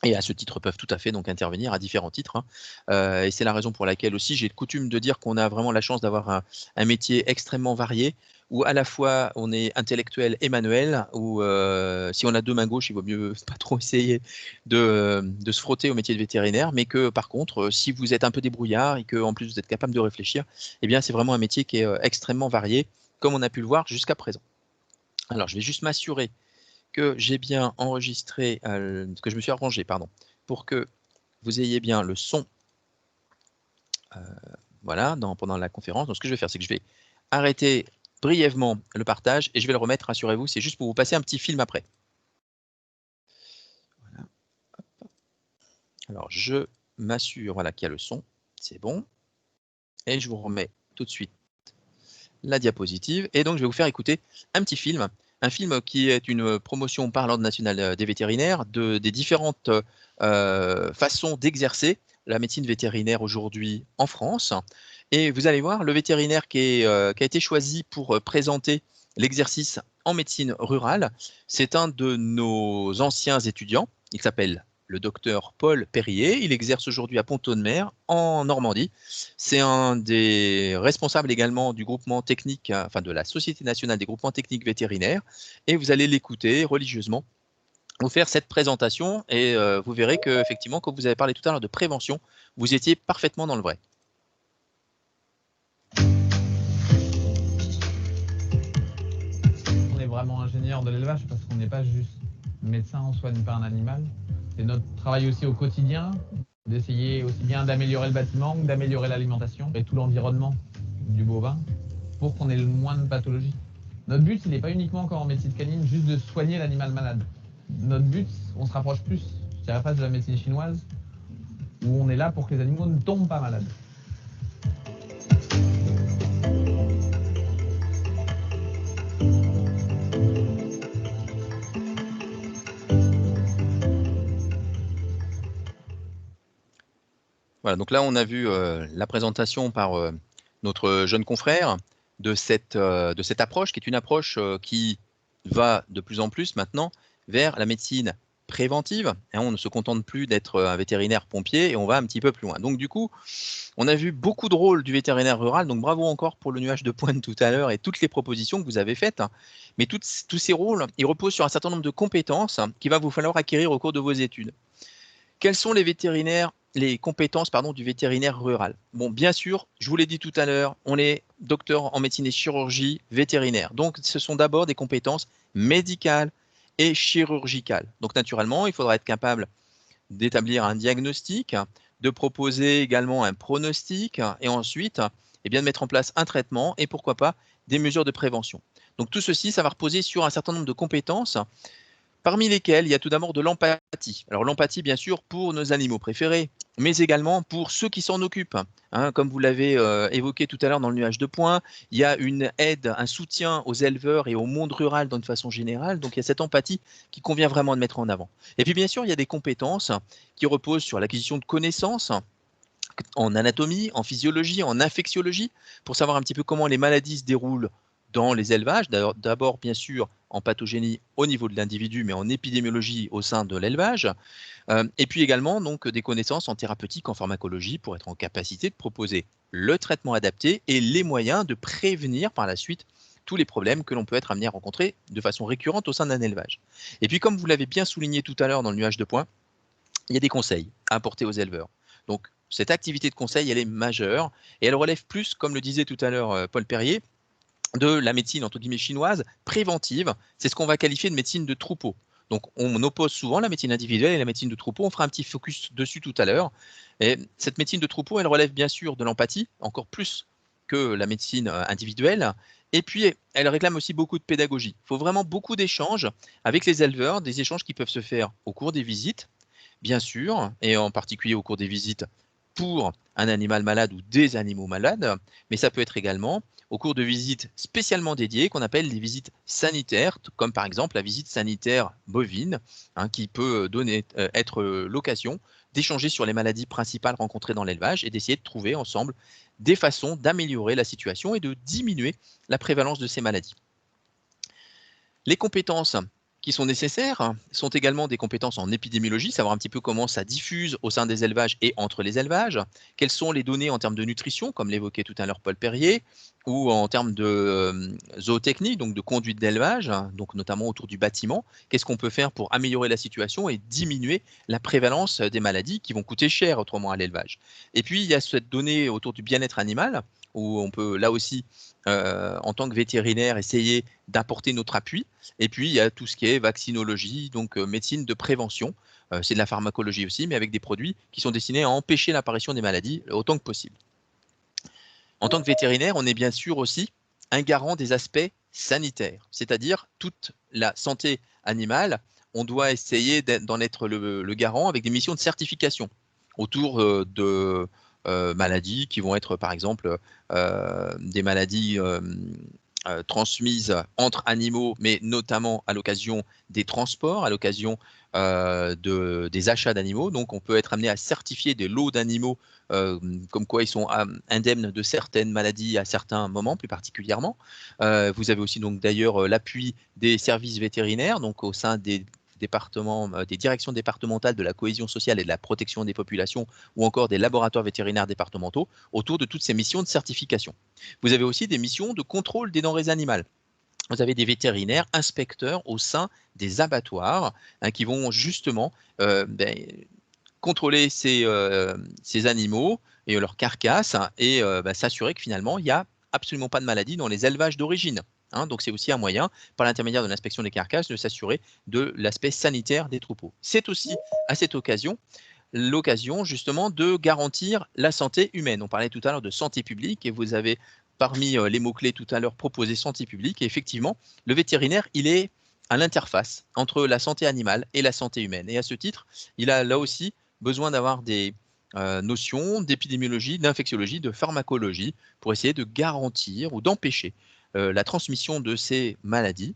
Et à ce titre peuvent tout à fait donc intervenir à différents titres. Hein. Et c'est la raison pour laquelle aussi j'ai coutume de dire qu'on a vraiment la chance d'avoir un métier extrêmement varié, où à la fois on est intellectuel et manuel, où si on a deux mains gauches, il vaut mieux pas trop essayer de se frotter au métier de vétérinaire, mais que par contre, si vous êtes un peu débrouillard et qu'en plus vous êtes capable de réfléchir, eh bien c'est vraiment un métier qui est extrêmement varié, comme on a pu le voir jusqu'à présent. Alors je vais juste m'assurer que j'ai bien enregistré, que je me suis arrangé, pardon, pour que vous ayez bien le son voilà, pendant la conférence. Donc, ce que je vais faire, c'est que je vais arrêter brièvement le partage et je vais le remettre, rassurez-vous, c'est juste pour vous passer un petit film après. Voilà. Alors, je m'assure voilà, qu'il y a le son, c'est bon. Et je vous remets tout de suite la diapositive. Et donc, je vais vous faire écouter un petit film. Un film qui est une promotion par l'Ordre national des vétérinaires des différentes façons d'exercer la médecine vétérinaire aujourd'hui en France. Et vous allez voir, le vétérinaire qui a été choisi pour présenter l'exercice en médecine rurale, c'est un de nos anciens étudiants. Il s'appelle le docteur Paul Perrier. Il exerce aujourd'hui à Pont-de-Mer, en Normandie. C'est un des responsables également du groupement technique, enfin de la Société nationale des groupements techniques vétérinaires. Et vous allez l'écouter religieusement vous faire cette présentation et vous verrez qu'effectivement, quand vous avez parlé tout à l'heure de prévention, vous étiez parfaitement dans le vrai. On est vraiment ingénieur de l'élevage parce qu'on n'est pas juste médecin, on ne soigne pas un animal. C'est notre travail aussi au quotidien d'essayer aussi bien d'améliorer le bâtiment que d'améliorer l'alimentation et tout l'environnement du bovin pour qu'on ait le moins de pathologies. Notre but, il n'est pas uniquement encore en médecine canine, juste de soigner l'animal malade. Notre but, on se rapproche plus, je dirais pas de la médecine chinoise, où on est là pour que les animaux ne tombent pas malades. Voilà, donc là, on a vu la présentation par notre jeune confrère de cette approche, qui est une approche qui va de plus en plus maintenant vers la médecine préventive. Hein, on ne se contente plus d'être un vétérinaire pompier et on va un petit peu plus loin. Donc du coup, on a vu beaucoup de rôles du vétérinaire rural, donc bravo encore pour le nuage de pointe tout à l'heure et toutes les propositions que vous avez faites. Mais tous ces rôles, ils reposent sur un certain nombre de compétences qu'il va vous falloir acquérir au cours de vos études. Quels sont les compétences du vétérinaire rural? Bon, bien sûr, je vous l'ai dit tout à l'heure, on est docteur en médecine et chirurgie vétérinaire. Donc, ce sont d'abord des compétences médicales et chirurgicales. Donc, naturellement, il faudra être capable d'établir un diagnostic, de proposer également un pronostic et ensuite, eh bien, de mettre en place un traitement et pourquoi pas des mesures de prévention. Donc, tout ceci, ça va reposer sur un certain nombre de compétences parmi lesquels il y a tout d'abord de l'empathie. Alors l'empathie, bien sûr, pour nos animaux préférés, mais également pour ceux qui s'en occupent. Hein, comme vous l'avez évoqué tout à l'heure dans le nuage de points, il y a une aide, un soutien aux éleveurs et au monde rural d'une façon générale. Donc il y a cette empathie qui convient vraiment de mettre en avant. Et puis bien sûr, il y a des compétences qui reposent sur l'acquisition de connaissances en anatomie, en physiologie, en infectiologie, pour savoir un petit peu comment les maladies se déroulent dans les élevages. D'abord, bien sûr, en pathogénie au niveau de l'individu, mais en épidémiologie au sein de l'élevage. Et puis également donc, des connaissances en thérapeutique, en pharmacologie, pour être en capacité de proposer le traitement adapté et les moyens de prévenir par la suite tous les problèmes que l'on peut être amené à rencontrer de façon récurrente au sein d'un élevage. Et puis, comme vous l'avez bien souligné tout à l'heure dans le nuage de points, il y a des conseils à apporter aux éleveurs. Donc, cette activité de conseil, elle est majeure et elle relève plus, comme le disait tout à l'heure Paul Perrier, de la médecine entre guillemets chinoise préventive. C'est ce qu'on va qualifier de médecine de troupeau. Donc, on oppose souvent la médecine individuelle et la médecine de troupeau. On fera un petit focus dessus tout à l'heure. Et cette médecine de troupeau, elle relève bien sûr de l'empathie, encore plus que la médecine individuelle. Et puis, elle réclame aussi beaucoup de pédagogie. Il faut vraiment beaucoup d'échanges avec les éleveurs, des échanges qui peuvent se faire au cours des visites, bien sûr, et en particulier au cours des visites pour un animal malade ou des animaux malades, mais ça peut être également au cours de visites spécialement dédiées qu'on appelle des visites sanitaires, comme par exemple la visite sanitaire bovine, hein, qui peut être l'occasion d'échanger sur les maladies principales rencontrées dans l'élevage et d'essayer de trouver ensemble des façons d'améliorer la situation et de diminuer la prévalence de ces maladies. Les compétences qui sont nécessaires sont également des compétences en épidémiologie, savoir un petit peu comment ça diffuse au sein des élevages et entre les élevages, quelles sont les données en termes de nutrition, comme l'évoquait tout à l'heure Paul Perrier, ou en termes de zootechnie, donc de conduite d'élevage, donc notamment autour du bâtiment, qu'est-ce qu'on peut faire pour améliorer la situation et diminuer la prévalence des maladies qui vont coûter cher autrement à l'élevage. Et puis il y a cette donnée autour du bien-être animal, où on peut là aussi, en tant que vétérinaire, essayer d'apporter notre appui. Et puis, il y a tout ce qui est vaccinologie, donc médecine de prévention. C'est de la pharmacologie aussi, mais avec des produits qui sont destinés à empêcher l'apparition des maladies autant que possible. En tant que vétérinaire, on est bien sûr aussi un garant des aspects sanitaires, c'est-à-dire toute la santé animale. On doit essayer d'en être le garant avec des missions de certification autour de maladies qui vont être par exemple des maladies transmises entre animaux, mais notamment à l'occasion des transports, à l'occasion des achats d'animaux. Donc, on peut être amené à certifier des lots d'animaux comme quoi ils sont indemnes de certaines maladies à certains moments, plus particulièrement. Vous avez aussi donc d'ailleurs l'appui des services vétérinaires, donc au sein des départements, des directions départementales de la cohésion sociale et de la protection des populations, ou encore des laboratoires vétérinaires départementaux, autour de toutes ces missions de certification. Vous avez aussi des missions de contrôle des denrées animales. Vous avez des vétérinaires inspecteurs au sein des abattoirs hein, qui vont justement contrôler ces animaux et leurs carcasses hein, et s'assurer que finalement, il n'y a absolument pas de maladie dans les élevages d'origine. Hein, donc, c'est aussi un moyen, par l'intermédiaire de l'inspection des carcasses, de s'assurer de l'aspect sanitaire des troupeaux. C'est aussi, à cette occasion, l'occasion justement de garantir la santé humaine. On parlait tout à l'heure de santé publique et vous avez parmi les mots-clés tout à l'heure proposé santé publique. Et effectivement, le vétérinaire, il est à l'interface entre la santé animale et la santé humaine. Et à ce titre, il a là aussi besoin d'avoir des notions d'épidémiologie, d'infectiologie, de pharmacologie pour essayer de garantir ou d'empêcher la transmission de ces maladies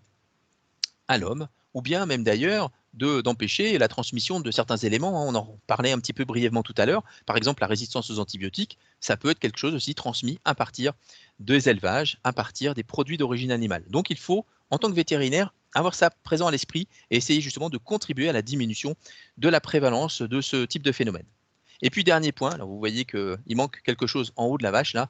à l'homme, ou bien même d'ailleurs d'empêcher la transmission de certains éléments. On en parlait un petit peu brièvement tout à l'heure. Par exemple, la résistance aux antibiotiques, ça peut être quelque chose aussi transmis à partir des élevages, à partir des produits d'origine animale. Donc il faut, en tant que vétérinaire, avoir ça présent à l'esprit et essayer justement de contribuer à la diminution de la prévalence de ce type de phénomène. Et puis dernier point, alors vous voyez qu'il manque quelque chose en haut de la vache là.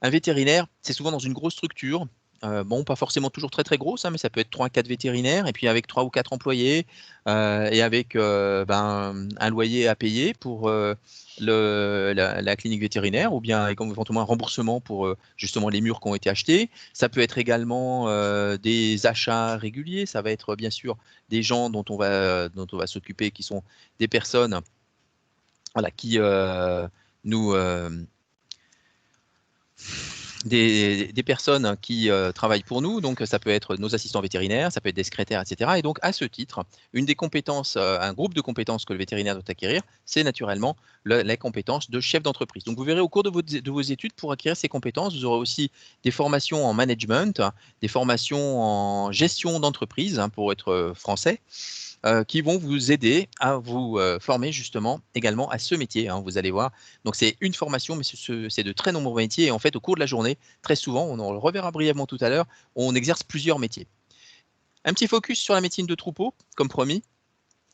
Un vétérinaire, c'est souvent dans une grosse structure, bon, pas forcément toujours très très grosse, hein, mais ça peut être 3 à 4 vétérinaires, et puis avec 3 ou 4 employés, et avec un loyer à payer pour la clinique vétérinaire, ou bien avec éventuellement un remboursement pour justement les murs qui ont été achetés. Ça peut être également des achats réguliers, ça va être bien sûr des gens dont on va s'occuper, qui sont des personnes voilà, qui nous des personnes qui travaillent pour nous, donc ça peut être nos assistants vétérinaires, ça peut être des secrétaires, etc. Et donc à ce titre, une des compétences, un groupe de compétences que le vétérinaire doit acquérir, c'est naturellement les compétences de chef d'entreprise. Donc vous verrez au cours de vos études, pour acquérir ces compétences, vous aurez aussi des formations en management, des formations en gestion d'entreprise, pour être français, qui vont vous aider à vous former justement également à ce métier, vous allez voir. Donc c'est une formation, mais c'est de très nombreux métiers. Et en fait, au cours de la journée, très souvent, on en le reverra brièvement tout à l'heure, on exerce plusieurs métiers. Un petit focus sur la médecine de troupeau, comme promis.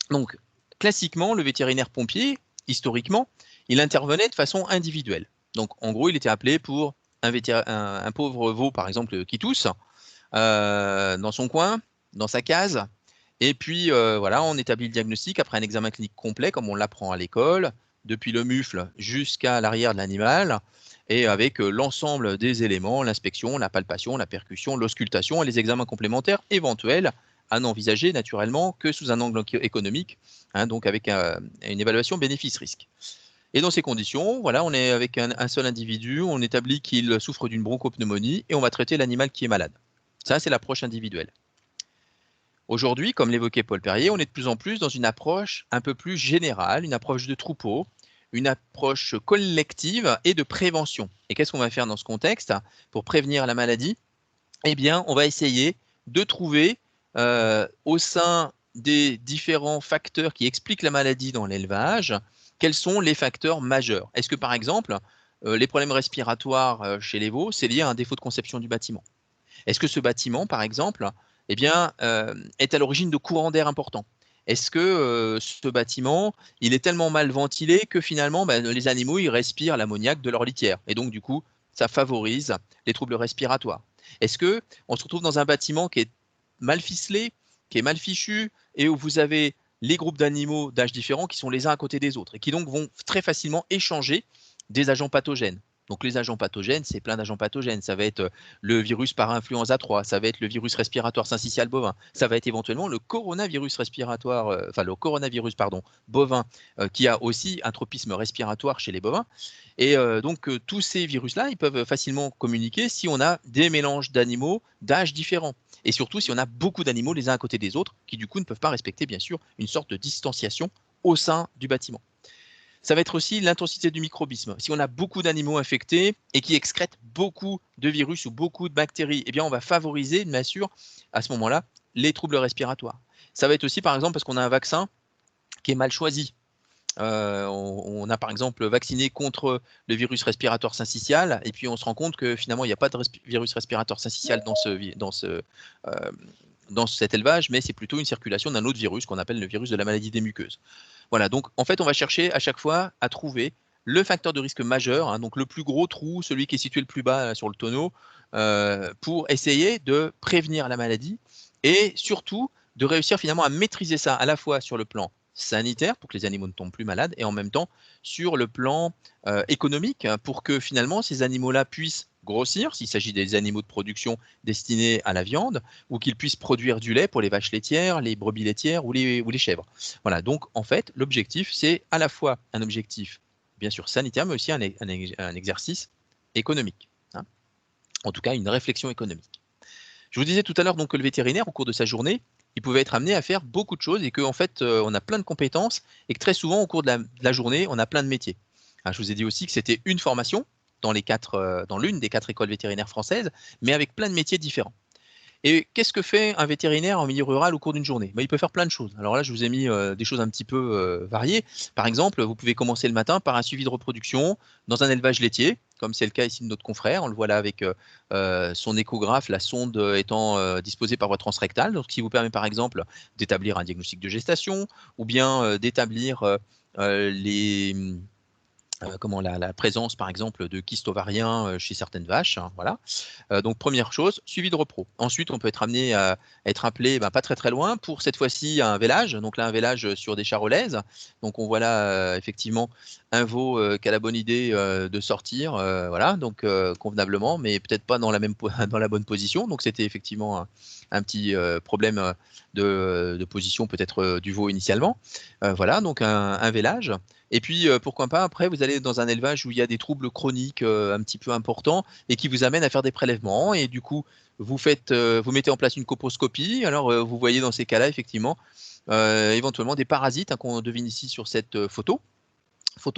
Donc, classiquement, le vétérinaire pompier, historiquement, il intervenait de façon individuelle. Donc, en gros, il était appelé pour un pauvre veau, par exemple, qui tousse, dans son coin, dans sa case. Et puis, voilà, on établit le diagnostic après un examen clinique complet, comme on l'apprend à l'école, depuis le mufle jusqu'à l'arrière de l'animal, et avec l'ensemble des éléments, l'inspection, la palpation, la percussion, l'auscultation et les examens complémentaires éventuels, à n'envisager naturellement que sous un angle économique, donc avec une évaluation bénéfice-risque. Et dans ces conditions, voilà, on est avec un seul individu, on établit qu'il souffre d'une bronchopneumonie et on va traiter l'animal qui est malade. Ça, c'est l'approche individuelle. Aujourd'hui, comme l'évoquait Paul Perrier, on est de plus en plus dans une approche un peu plus générale, une approche de troupeau, une approche collective et de prévention. Et qu'est-ce qu'on va faire dans ce contexte pour prévenir la maladie? Eh bien, on va essayer de trouver au sein des différents facteurs qui expliquent la maladie dans l'élevage, quels sont les facteurs majeurs. Est-ce que, par exemple, les problèmes respiratoires chez les veaux, c'est lié à un défaut de conception du bâtiment? Est-ce que ce bâtiment, par exemple, eh bien, est à l'origine de courants d'air importants? Est-ce que ce bâtiment, il est tellement mal ventilé que finalement, les animaux, ils respirent l'ammoniac de leur litière et donc du coup, ça favorise les troubles respiratoires? Est-ce que on se retrouve dans un bâtiment qui est mal ficelé, qui est mal fichu et où vous avez les groupes d'animaux d'âge différents qui sont les uns à côté des autres et qui donc vont très facilement échanger des agents pathogènes? Donc les agents pathogènes, c'est plein d'agents pathogènes. Ça va être le virus para-influenza 3, ça va être le virus respiratoire syncytial bovin, ça va être éventuellement le coronavirus respiratoire, le coronavirus bovin, qui a aussi un tropisme respiratoire chez les bovins. Et donc tous ces virus-là, ils peuvent facilement communiquer si on a des mélanges d'animaux d'âge différents. Et surtout si on a beaucoup d'animaux les uns à côté des autres, qui du coup ne peuvent pas respecter bien sûr une sorte de distanciation au sein du bâtiment. Ça va être aussi l'intensité du microbisme. Si on a beaucoup d'animaux infectés et qui excrètent beaucoup de virus ou beaucoup de bactéries, eh bien, on va favoriser, bien sûr, à ce moment-là, les troubles respiratoires. Ça va être aussi, par exemple, parce qu'on a un vaccin qui est mal choisi. On a par exemple vacciné contre le virus respiratoire syncytial et puis on se rend compte que finalement il n'y a pas de virus respiratoire syncytial dans cet élevage, mais c'est plutôt une circulation d'un autre virus qu'on appelle le virus de la maladie des muqueuses. Voilà, donc en fait on va chercher à chaque fois à trouver le facteur de risque majeur, donc le plus gros trou, celui qui est situé le plus bas sur le tonneau, pour essayer de prévenir la maladie et surtout de réussir finalement à maîtriser ça à la fois sur le plan sanitaire pour que les animaux ne tombent plus malades et en même temps sur le plan économique pour que finalement ces animaux-là puissent grossir s'il s'agit des animaux de production destinés à la viande ou qu'ils puissent produire du lait pour les vaches laitières, les brebis laitières ou les chèvres. Voilà, donc en fait l'objectif c'est à la fois un objectif bien sûr sanitaire mais aussi un exercice économique, en tout cas une réflexion économique. Je vous disais tout à l'heure donc que le vétérinaire au cours de sa journée il pouvait être amené à faire beaucoup de choses et qu'en fait, on a plein de compétences et que très souvent, au cours de la journée, on a plein de métiers. Je vous ai dit aussi que c'était une formation dans l'une des 4 écoles vétérinaires françaises, mais avec plein de métiers différents. Et qu'est-ce que fait un vétérinaire en milieu rural au cours d'une journée? Il peut faire plein de choses. Alors là, je vous ai mis des choses un petit peu variées. Par exemple, vous pouvez commencer le matin par un suivi de reproduction dans un élevage laitier, comme c'est le cas ici de notre confrère. On le voit là avec son échographe, la sonde étant disposée par voie transrectale, donc ce qui vous permet par exemple d'établir un diagnostic de gestation ou bien d'établir la présence par exemple de kystes ovariens chez certaines vaches, voilà. Donc première chose, suivi de repro. Ensuite, on peut être amené à être appelé pas très très loin pour cette fois-ci un vélage. Donc là, un vélage sur des charolaises. Donc on voit là effectivement un veau qui a la bonne idée de sortir, voilà, donc convenablement, mais peut-être pas dans la bonne position. Donc c'était effectivement un petit problème de position peut-être du veau initialement. Voilà, donc un vélage. Et puis, pourquoi pas, après, vous allez dans un élevage où il y a des troubles chroniques un petit peu importants et qui vous amènent à faire des prélèvements. Et du coup, vous mettez en place une coproscopie. Alors, vous voyez dans ces cas-là, effectivement, éventuellement des parasites qu'on devine ici sur cette photo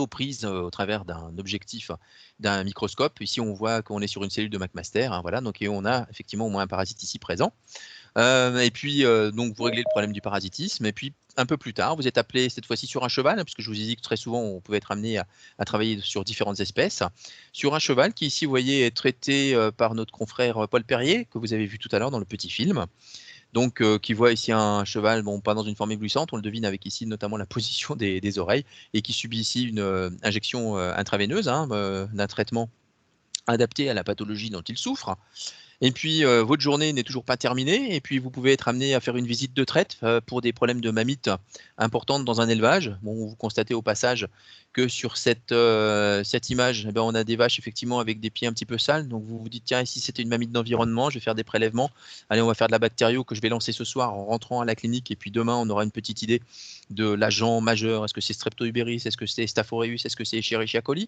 prise au travers d'un objectif, d'un microscope. Ici, on voit qu'on est sur une cellule de McMaster, hein, voilà, donc, et on a effectivement au moins un parasite ici présent. Et puis, donc, vous réglez le problème du parasitisme. Et puis, un peu plus tard, vous êtes appelé cette fois-ci sur un cheval, hein, puisque je vous ai dit que très souvent, on pouvait être amené à travailler sur différentes espèces. Sur un cheval qui, ici, vous voyez, est traité par notre confrère Paul Perrier, que vous avez vu tout à l'heure dans le petit film. Donc, qui voit ici un cheval, bon, pas dans une forme éblouissante, on le devine avec ici notamment la position des oreilles, et qui subit ici une injection intraveineuse, hein, d'un traitement adapté à la pathologie dont il souffre. Et puis, votre journée n'est toujours pas terminée, et puis vous pouvez être amené à faire une visite de traite pour des problèmes de mammites importantes dans un élevage. Bon, vous constatez au passage que sur cette image, eh ben, on a des vaches effectivement avec des pieds un petit peu sales. Donc vous vous dites, tiens, ici c'était une mamite d'environnement, je vais faire des prélèvements. Allez, on va faire de la bactério que je vais lancer ce soir en rentrant à la clinique, et puis demain on aura une petite idée de l'agent majeur. Est-ce que c'est Streptouribéris? Est-ce que c'est Staph aureus? Est-ce que c'est Escherichia coli?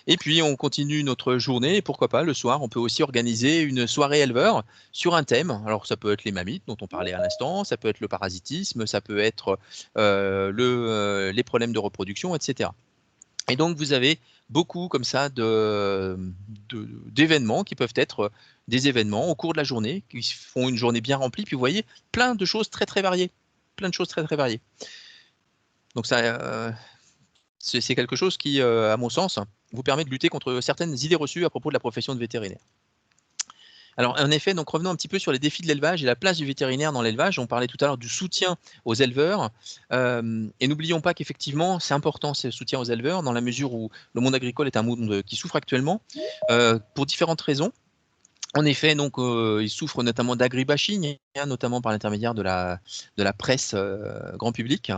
Et puis, on continue notre journée, et pourquoi pas, le soir, on peut aussi organiser une soirée éleveur sur un thème. Alors, ça peut être les mammites dont on parlait à l'instant, ça peut être le parasitisme, ça peut être les problèmes de reproduction, etc. Et donc, vous avez beaucoup comme ça d'événements qui peuvent être des événements au cours de la journée, qui font une journée bien remplie. Puis, vous voyez, plein de choses très, très variées. Plein de choses très, très variées. Donc, ça, c'est quelque chose qui, à mon sens, vous permet de lutter contre certaines idées reçues à propos de la profession de vétérinaire. Alors, en effet, donc revenons un petit peu sur les défis de l'élevage et la place du vétérinaire dans l'élevage. On parlait tout à l'heure du soutien aux éleveurs. Et n'oublions pas qu'effectivement, c'est important ce soutien aux éleveurs, dans la mesure où le monde agricole est un monde qui souffre actuellement pour différentes raisons. En effet, donc, il souffre notamment d'agribashing, hein, notamment par l'intermédiaire de la presse grand public.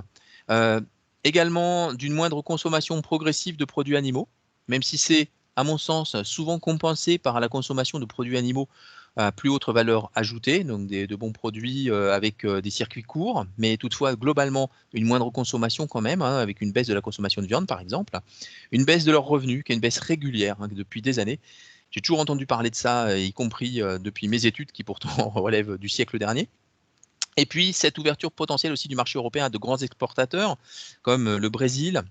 Également d'une moindre consommation progressive de produits animaux, même si c'est, à mon sens, souvent compensé par la consommation de produits animaux à plus haute valeur ajoutée, donc de bons produits avec des circuits courts, mais toutefois globalement une moindre consommation quand même, hein, avec une baisse de la consommation de viande par exemple, une baisse de leurs revenus, qui est une baisse régulière hein, depuis des années. J'ai toujours entendu parler de ça, y compris depuis mes études qui pourtant relèvent du siècle dernier. Et puis, cette ouverture potentielle aussi du marché européen à de grands exportateurs, comme le Brésil,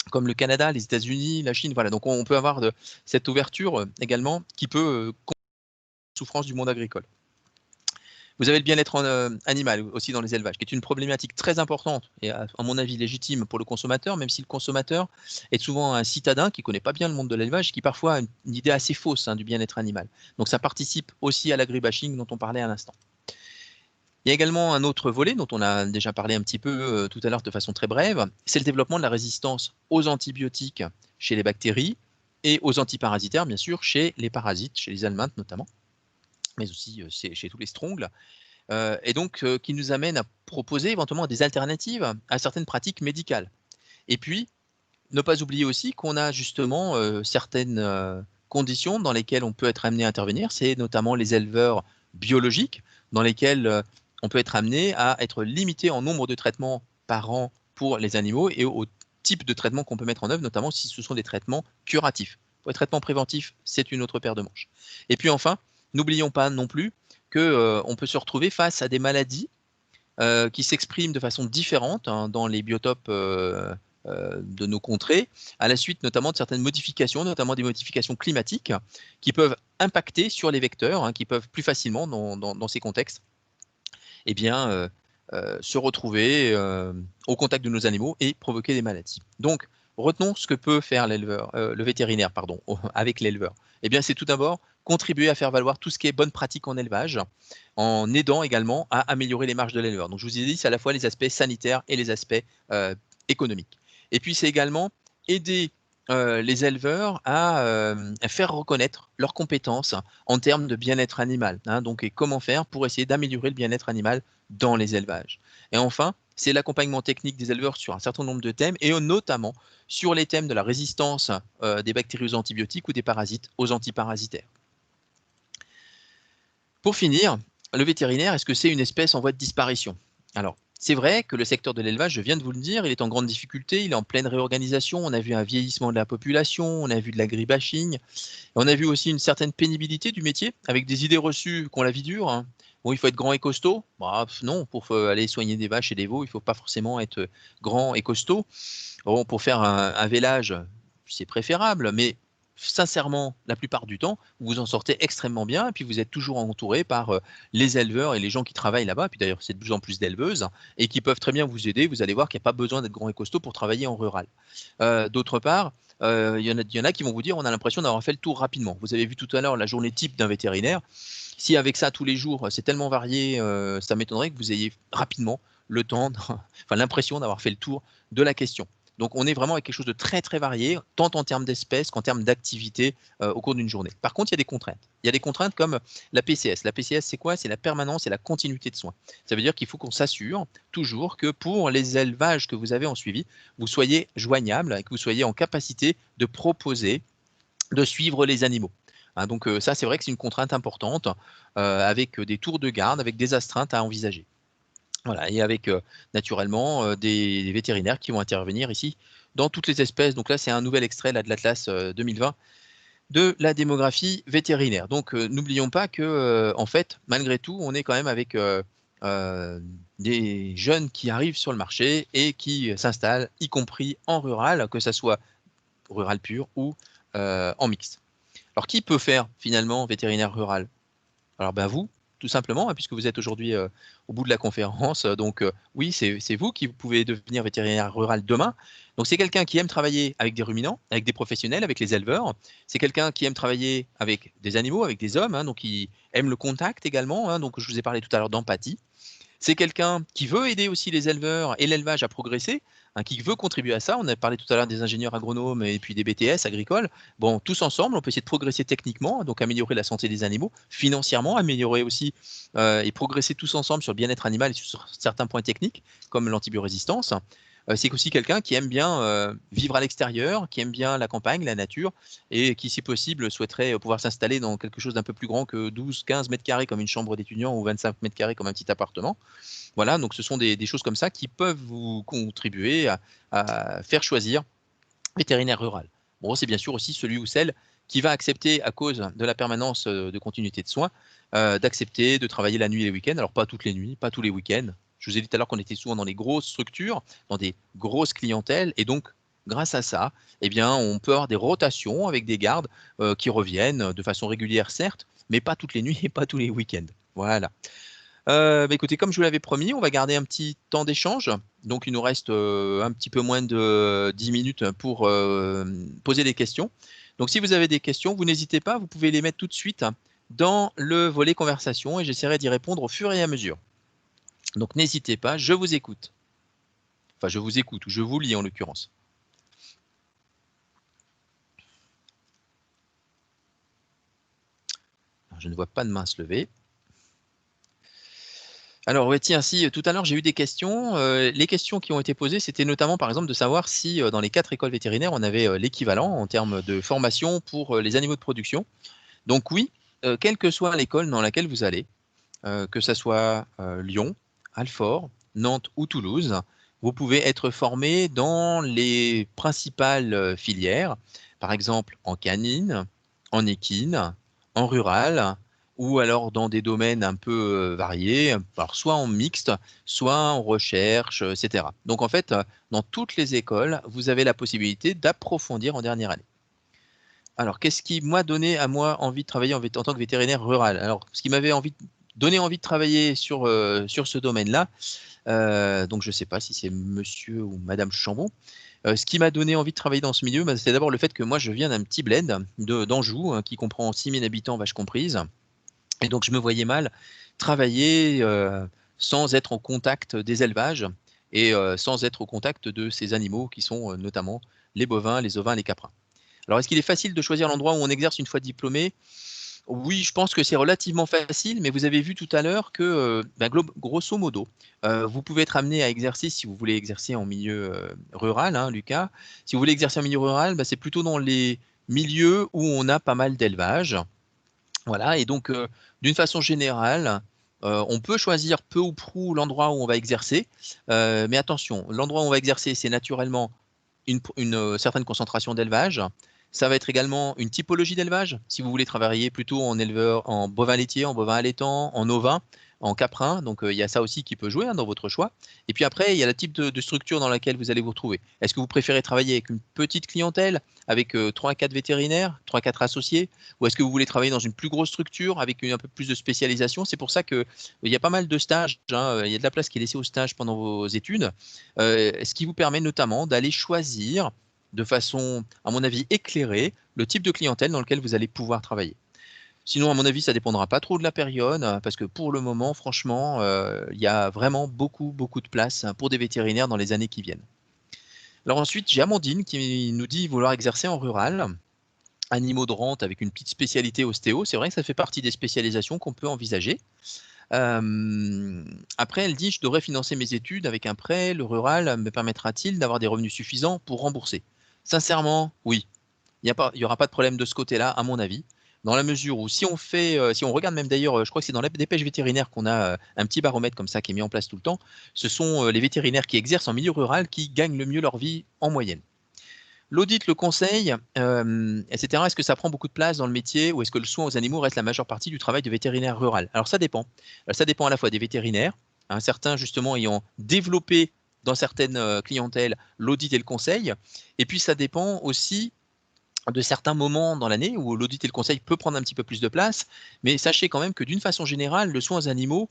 comme le Canada, les États-Unis, la Chine. Voilà. Donc, on peut avoir cette ouverture également qui peut la souffrance du monde agricole. Vous avez le bien-être animal aussi dans les élevages, qui est une problématique très importante et à mon avis légitime pour le consommateur, même si le consommateur est souvent un citadin qui ne connaît pas bien le monde de l'élevage, qui parfois a une idée assez fausse hein, du bien-être animal. Donc, ça participe aussi à l'agribashing dont on parlait à l'instant. Il y a également un autre volet dont on a déjà parlé un petit peu tout à l'heure de façon très brève, c'est le développement de la résistance aux antibiotiques chez les bactéries et aux antiparasitaires, bien sûr, chez les parasites, chez les helminths notamment, mais aussi chez tous les strongles, et donc qui nous amène à proposer éventuellement des alternatives à certaines pratiques médicales. Et puis, ne pas oublier aussi qu'on a justement certaines conditions dans lesquelles on peut être amené à intervenir, c'est notamment les éleveurs biologiques, dans lesquels on peut être amené à être limité en nombre de traitements par an pour les animaux et au type de traitement qu'on peut mettre en œuvre, notamment si ce sont des traitements curatifs. Pour les traitements préventifs, c'est une autre paire de manches. Et puis enfin, n'oublions pas non plus qu'on peut se retrouver face à des maladies qui s'expriment de façon différente hein, dans les biotopes de nos contrées, à la suite notamment de certaines modifications, notamment des modifications climatiques, qui peuvent impacter sur les vecteurs, hein, qui peuvent plus facilement, dans ces contextes, eh bien, se retrouver au contact de nos animaux et provoquer des maladies. Donc, retenons ce que peut faire le vétérinaire avec l'éleveur. Eh bien, c'est tout d'abord contribuer à faire valoir tout ce qui est bonne pratique en élevage, en aidant également à améliorer les marges de l'éleveur. Donc, je vous ai dit, c'est à la fois les aspects sanitaires et les aspects économiques. Et puis, c'est également aider les éleveurs à faire reconnaître leurs compétences en termes de bien-être animal. Hein, donc, et comment faire pour essayer d'améliorer le bien-être animal dans les élevages. Et enfin, c'est l'accompagnement technique des éleveurs sur un certain nombre de thèmes, et notamment sur les thèmes de la résistance des bactéries aux antibiotiques ou des parasites aux antiparasitaires. Pour finir, le vétérinaire, est-ce que c'est une espèce en voie de disparition? Alors, c'est vrai que le secteur de l'élevage, je viens de vous le dire, il est en grande difficulté, il est en pleine réorganisation. On a vu un vieillissement de la population, on a vu de l'agribashing, et on a vu aussi une certaine pénibilité du métier, avec des idées reçues qu'on la vie dure, hein. Bon, il faut être grand et costaud. Bah, non, pour aller soigner des vaches et des veaux, il ne faut pas forcément être grand et costaud. Bon, pour faire un vélage, c'est préférable, mais sincèrement, la plupart du temps, vous vous en sortez extrêmement bien et puis vous êtes toujours entouré par, les éleveurs et les gens qui travaillent là-bas. Puis d'ailleurs, c'est de plus en plus d'éleveuses et qui peuvent très bien vous aider. Vous allez voir qu'il y a pas besoin d'être grand et costaud pour travailler en rural. D'autre part, il y en a qui vont vous dire: «On a l'impression d'avoir fait le tour rapidement». Vous avez vu tout à l'heure la journée type d'un vétérinaire. Si avec ça tous les jours, c'est tellement varié, ça m'étonnerait que vous ayez rapidement le temps enfin l'impression d'avoir fait le tour de la question. Donc on est vraiment avec quelque chose de très, très varié, tant en termes d'espèces qu'en termes d'activité, au cours d'une journée. Par contre, il y a des contraintes. Il y a des contraintes comme la PCS. La PCS, c'est quoi? C'est la permanence et la continuité de soins. Ça veut dire qu'il faut qu'on s'assure toujours que pour les élevages que vous avez en suivi, vous soyez joignable et que vous soyez en capacité de proposer, de suivre les animaux. Hein, donc ça, c'est vrai que c'est une contrainte importante, avec des tours de garde, avec des astreintes à envisager. Voilà, et avec naturellement des vétérinaires qui vont intervenir ici dans toutes les espèces. Donc là, c'est un nouvel extrait là, de l'Atlas 2020 de la démographie vétérinaire. Donc n'oublions pas que en fait, malgré tout, on est quand même avec euh, des jeunes qui arrivent sur le marché et qui s'installent, y compris en rural, que ça soit rural pur ou en mixte. Alors, qui peut faire finalement vétérinaire rural? Alors, ben, vous, tout simplement, hein, puisque vous êtes aujourd'hui au bout de la conférence. Donc, oui, c'est vous qui pouvez devenir vétérinaire rural demain. Donc, c'est quelqu'un qui aime travailler avec des ruminants, avec des professionnels, avec les éleveurs. C'est quelqu'un qui aime travailler avec des animaux, avec des hommes, hein, donc qui aime le contact également. Hein, donc, je vous ai parlé tout à l'heure d'empathie. C'est quelqu'un qui veut aider aussi les éleveurs et l'élevage à progresser, hein, qui veut contribuer à ça. On a parlé tout à l'heure des ingénieurs agronomes et puis des BTS agricoles. Bon, tous ensemble, on peut essayer de progresser techniquement, donc améliorer la santé des animaux, financièrement, améliorer aussi et progresser tous ensemble sur le bien-être animal et sur certains points techniques, comme l'antibiorésistance. C'est aussi quelqu'un qui aime bien vivre à l'extérieur, qui aime bien la campagne, la nature, et qui, si possible, souhaiterait pouvoir s'installer dans quelque chose d'un peu plus grand que 12-15 mètres carrés comme une chambre d'étudiant ou 25 mètres carrés comme un petit appartement. Voilà, donc ce sont des choses comme ça qui peuvent vous contribuer à faire choisir vétérinaire rural. Bon, c'est bien sûr aussi celui ou celle qui va accepter, à cause de la permanence de continuité de soins, d'accepter de travailler la nuit et les week-ends. Alors, pas toutes les nuits, pas tous les week-ends. Je vous ai dit tout à l'heure qu'on était souvent dans des grosses structures, dans des grosses clientèles, et donc, grâce à ça, eh bien, on peut avoir des rotations avec des gardes qui reviennent de façon régulière, certes, mais pas toutes les nuits et pas tous les week-ends. Voilà. Bah, écoutez, comme je vous l'avais promis, on va garder un petit temps d'échange. Donc, il nous reste un petit peu moins de 10 minutes pour poser des questions. Donc, si vous avez des questions, vous n'hésitez pas, vous pouvez les mettre tout de suite dans le volet conversation et j'essaierai d'y répondre au fur et à mesure. Donc, n'hésitez pas, je vous écoute. Enfin, je vous écoute ou je vous lis en l'occurrence. Je ne vois pas de main se lever. Alors, ouais, tiens, si tout à l'heure j'ai eu des questions. Les questions qui ont été posées, c'était notamment par exemple de savoir si dans les 4 écoles vétérinaires, on avait l'équivalent en termes de formation pour les animaux de production. Donc oui, quelle que soit l'école dans laquelle vous allez, que ça soit Lyon, Alfort, Nantes ou Toulouse, vous pouvez être formé dans les principales filières, par exemple en canine, en équine, en rural, ou alors dans des domaines un peu variés, alors soit en mixte, soit en recherche, etc. Donc en fait, dans toutes les écoles, vous avez la possibilité d'approfondir en dernière année. Alors, qu'est-ce qui m'a donné à moi envie de travailler en tant que vétérinaire rural? Alors, ce qui m'avait donné envie de travailler sur ce domaine-là, donc je ne sais pas si c'est monsieur ou madame Chambon. Ce qui m'a donné envie de travailler dans ce milieu, bah, c'est d'abord le fait que moi, je viens d'un petit bled d'Anjou, hein, qui comprend 6000 habitants, vaches comprises. Et donc, je me voyais mal travailler sans être en contact des élevages et sans être au contact de ces animaux qui sont notamment les bovins, les ovins, les caprins. Alors, est-ce qu'il est facile de choisir l'endroit où on exerce une fois diplômé? Oui, je pense que c'est relativement facile, mais vous avez vu tout à l'heure que, grosso modo, vous pouvez être amené à exercer, si vous voulez exercer en milieu rural, hein, Lucas. Si vous voulez exercer en milieu rural, c'est plutôt dans les milieux où on a pas mal d'élevage. Voilà, et donc, d'une façon générale, On peut choisir peu ou prou l'endroit où on va exercer, mais attention, l'endroit où on va exercer, c'est naturellement une certaine concentration d'élevage. Ça va être également une typologie d'élevage. Si vous voulez travailler plutôt en éleveur, en bovin laitier, en bovin allaitant, en ovin, en caprin, donc il y a ça aussi qui peut jouer dans votre choix. Et puis après, il y a le type de structure dans laquelle vous allez vous retrouver. Est-ce que vous préférez travailler avec une petite clientèle, avec 3 à 4 vétérinaires, 3 à 4 associés, ou est-ce que vous voulez travailler dans une plus grosse structure avec un peu plus de spécialisation? C'est pour ça qu'il y a pas mal de stages, hein, il y a de la place qui est laissée aux stages pendant vos études, ce qui vous permet notamment d'aller choisir de façon, à mon avis, éclairée, le type de clientèle dans lequel vous allez pouvoir travailler. Sinon, à mon avis, ça dépendra pas trop de la période, parce que pour le moment, franchement, il y a vraiment beaucoup de place pour des vétérinaires dans les années qui viennent. Alors ensuite, j'ai Amandine qui nous dit vouloir exercer en rural, animaux de rente avec une petite spécialité ostéo. C'est vrai que ça fait partie des spécialisations qu'on peut envisager. Après, elle dit: «Je devrais financer mes études avec un prêt. Le rural me permettra-t-il d'avoir des revenus suffisants pour rembourser?» Sincèrement, oui. Il y aura pas de problème de ce côté-là, à mon avis, dans la mesure où si on fait, si on regarde même d'ailleurs, je crois que c'est dans la dépêche vétérinaire qu'on a, un petit baromètre comme ça qui est mis en place tout le temps. Ce sont, les vétérinaires qui exercent en milieu rural qui gagnent le mieux leur vie en moyenne. L'audit, le conseil, et cetera, est-ce que ça prend beaucoup de place dans le métier ou est-ce que le soin aux animaux reste la majeure partie du travail de vétérinaire rural? Alors ça dépend. Ça dépend à la fois des vétérinaires, hein, certains justement ayant développé dans certaines, clientèles l'audit et le conseil, et puis ça dépend aussi de certains moments dans l'année où l'audit et le conseil peut prendre un petit peu plus de place. Mais sachez quand même que d'une façon générale, le soin aux animaux,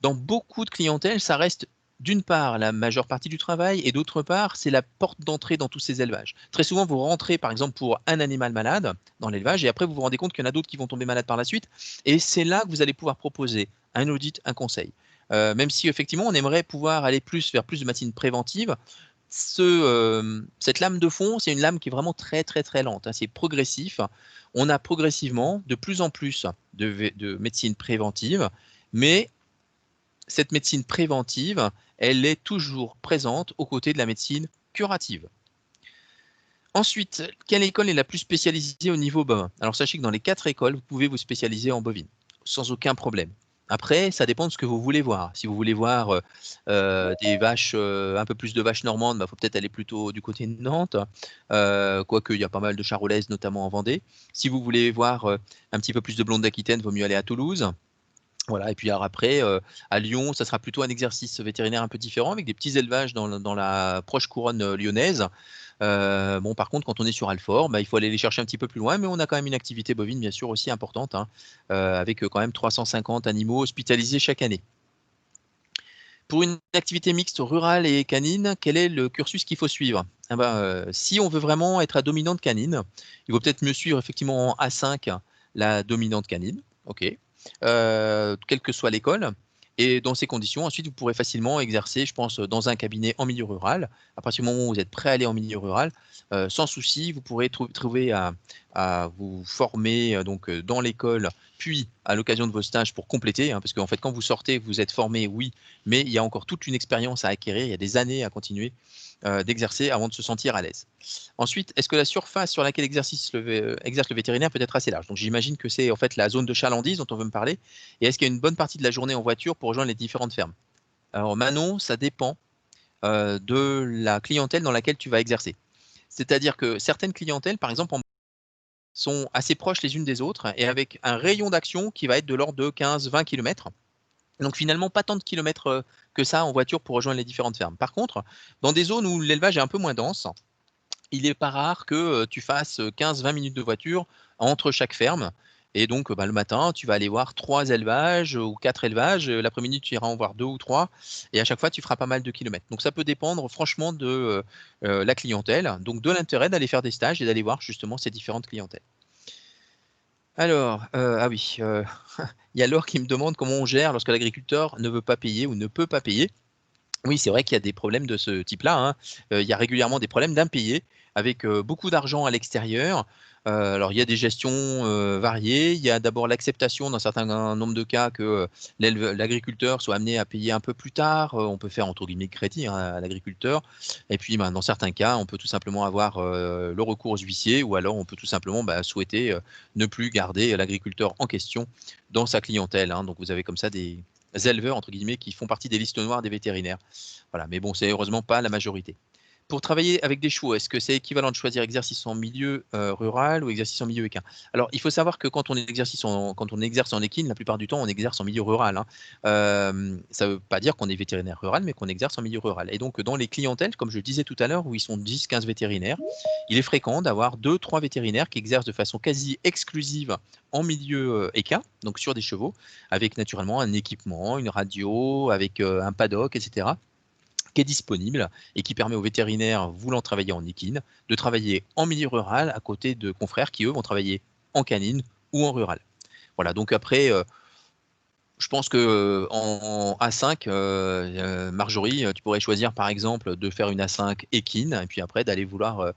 dans beaucoup de clientèles, ça reste d'une part la majeure partie du travail et d'autre part, c'est la porte d'entrée dans tous ces élevages. Très souvent, vous rentrez par exemple pour un animal malade dans l'élevage et après vous vous rendez compte qu'il y en a d'autres qui vont tomber malades par la suite et c'est là que vous allez pouvoir proposer un audit, un conseil. Même si effectivement on aimerait pouvoir aller plus vers plus de médecine préventive, cette lame de fond, c'est une lame qui est vraiment très lente, hein, c'est progressif. On a progressivement de plus en plus de médecine préventive, mais cette médecine préventive, elle est toujours présente aux côtés de la médecine curative. Ensuite, quelle école est la plus spécialisée au niveau bovin? Alors sachez que dans les 4 écoles, vous pouvez vous spécialiser en bovine, sans aucun problème. Après, ça dépend de ce que vous voulez voir. Si vous voulez voir des vaches, un peu plus de vaches normandes, il faut peut-être aller plutôt du côté de Nantes, quoique il y a pas mal de charolaises, notamment en Vendée. Si vous voulez voir un petit peu plus de blondes d'Aquitaine, il vaut mieux aller à Toulouse. Voilà, et puis alors après, à Lyon, ça sera plutôt un exercice vétérinaire un peu différent avec des petits élevages dans la proche couronne lyonnaise. Bon, par contre, quand on est sur Alfort, il faut aller les chercher un petit peu plus loin, mais on a quand même une activité bovine, bien sûr, aussi importante, hein, avec quand même 350 animaux hospitalisés chaque année. Pour une activité mixte rurale et canine, quel est le cursus qu'il faut suivre? Si on veut vraiment être à dominante canine, il vaut peut-être mieux suivre effectivement en A5 la dominante canine, OK, quelle que soit l'école. Et dans ces conditions, ensuite, vous pourrez facilement exercer, je pense, dans un cabinet en milieu rural. À partir du moment où vous êtes prêt à aller en milieu rural, sans souci, vous pourrez trouver à vous former donc dans l'école, puis à l'occasion de vos stages pour compléter, hein, parce qu'en fait, quand vous sortez, vous êtes formé, oui, mais il y a encore toute une expérience à acquérir, il y a des années à continuer d'exercer avant de se sentir à l'aise. Ensuite, est-ce que la surface sur laquelle exerce le vétérinaire peut être assez large? Donc j'imagine que c'est en fait la zone de chalandise dont on veut me parler. Et est-ce qu'il y a une bonne partie de la journée en voiture pour rejoindre les différentes fermes? Alors Manon, ça dépend de la clientèle dans laquelle tu vas exercer. C'est-à-dire que certaines clientèles, par exemple, sont assez proches les unes des autres et avec un rayon d'action qui va être de l'ordre de 15-20 km. Donc finalement, pas tant de kilomètres que ça en voiture pour rejoindre les différentes fermes. Par contre, dans des zones où l'élevage est un peu moins dense, il n'est pas rare que tu fasses 15-20 minutes de voiture entre chaque ferme. Et donc, le matin, tu vas aller voir 3 élevages ou 4 élevages. L'après-midi, tu iras en voir 2 ou 3. Et à chaque fois, tu feras pas mal de kilomètres. Donc, ça peut dépendre franchement de la clientèle, donc de l'intérêt d'aller faire des stages et d'aller voir justement ces différentes clientèles. Alors, ah oui, il y a Laure qui me demande comment on gère lorsque l'agriculteur ne veut pas payer ou ne peut pas payer. Oui, c'est vrai qu'il y a des problèmes de ce type-là, hein. Il y a régulièrement des problèmes d'impayés avec, beaucoup d'argent à l'extérieur. Alors il y a des gestions, variées. Il y a d'abord l'acceptation dans certains nombre de cas que, l'agriculteur soit amené à payer un peu plus tard. On peut faire entre guillemets «crédit», hein, à l'agriculteur et puis, dans certains cas, on peut tout simplement avoir, le recours aux huissiers ou alors on peut tout simplement, souhaiter, ne plus garder l'agriculteur en question dans sa clientèle, hein. Donc vous avez comme ça des éleveurs, entre guillemets, qui font partie des listes noires des vétérinaires. Voilà, mais bon, c'est heureusement pas la majorité. Pour travailler avec des chevaux, est-ce que c'est équivalent de choisir exercice en milieu rural ou exercice en milieu équin? Alors, il faut savoir que quand on exerce en équine, la plupart du temps, on exerce en milieu rural, hein. Ça ne veut pas dire qu'on est vétérinaire rural, mais qu'on exerce en milieu rural. Et donc, dans les clientèles, comme je le disais tout à l'heure, où ils sont 10-15 vétérinaires, il est fréquent d'avoir 2-3 vétérinaires qui exercent de façon quasi exclusive en milieu équin, donc sur des chevaux, avec naturellement un équipement, une radio, avec un paddock, etc., qui est disponible et qui permet aux vétérinaires voulant travailler en équine de travailler en milieu rural à côté de confrères qui, eux, vont travailler en canine ou en rural. Voilà, donc après, je pense que en A5, Marjorie, tu pourrais choisir par exemple de faire une A5 équine et puis après d'aller vouloir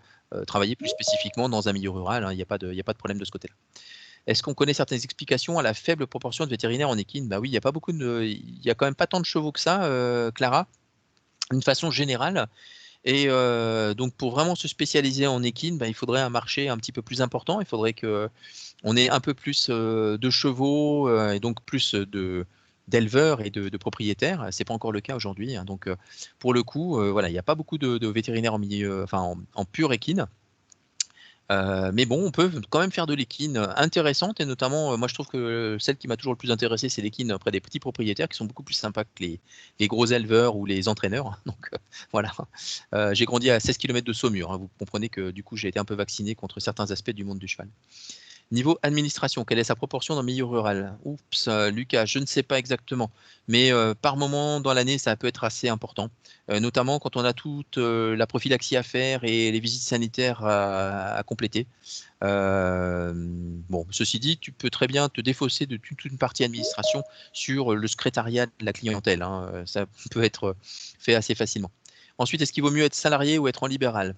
travailler plus spécifiquement dans un milieu rural, hein. Il n'y a pas de problème de ce côté-là. Est-ce qu'on connaît certaines explications à la faible proportion de vétérinaires en équine? Bah oui, il y a quand même pas tant de chevaux que ça, Clara, d'une façon générale. Et donc pour vraiment se spécialiser en équine, bah, il faudrait un marché un petit peu plus important. Il faudrait qu'on ait un peu plus de chevaux et donc plus d'éleveurs et de propriétaires. C'est pas encore le cas aujourd'hui, hein. Donc pour le coup, voilà, il n'y a pas beaucoup de vétérinaires en milieu, enfin en pure équine. Mais bon, on peut quand même faire de l'équine intéressante et notamment, moi je trouve que celle qui m'a toujours le plus intéressé, c'est l'équine auprès des petits propriétaires qui sont beaucoup plus sympas que les gros éleveurs ou les entraîneurs. Donc voilà. J'ai grandi à 16 km de Saumur, hein. Vous comprenez que du coup j'ai été un peu vacciné contre certains aspects du monde du cheval. Niveau administration, quelle est sa proportion dans le milieu rural? Oups, Lucas, je ne sais pas exactement, mais par moment dans l'année, ça peut être assez important, notamment quand on a toute la prophylaxie à faire et les visites sanitaires à compléter. Bon, ceci dit, tu peux très bien te défausser de toute une partie administration sur le secrétariat de la clientèle, hein. Ça peut être fait assez facilement. Ensuite, est-ce qu'il vaut mieux être salarié ou être en libéral?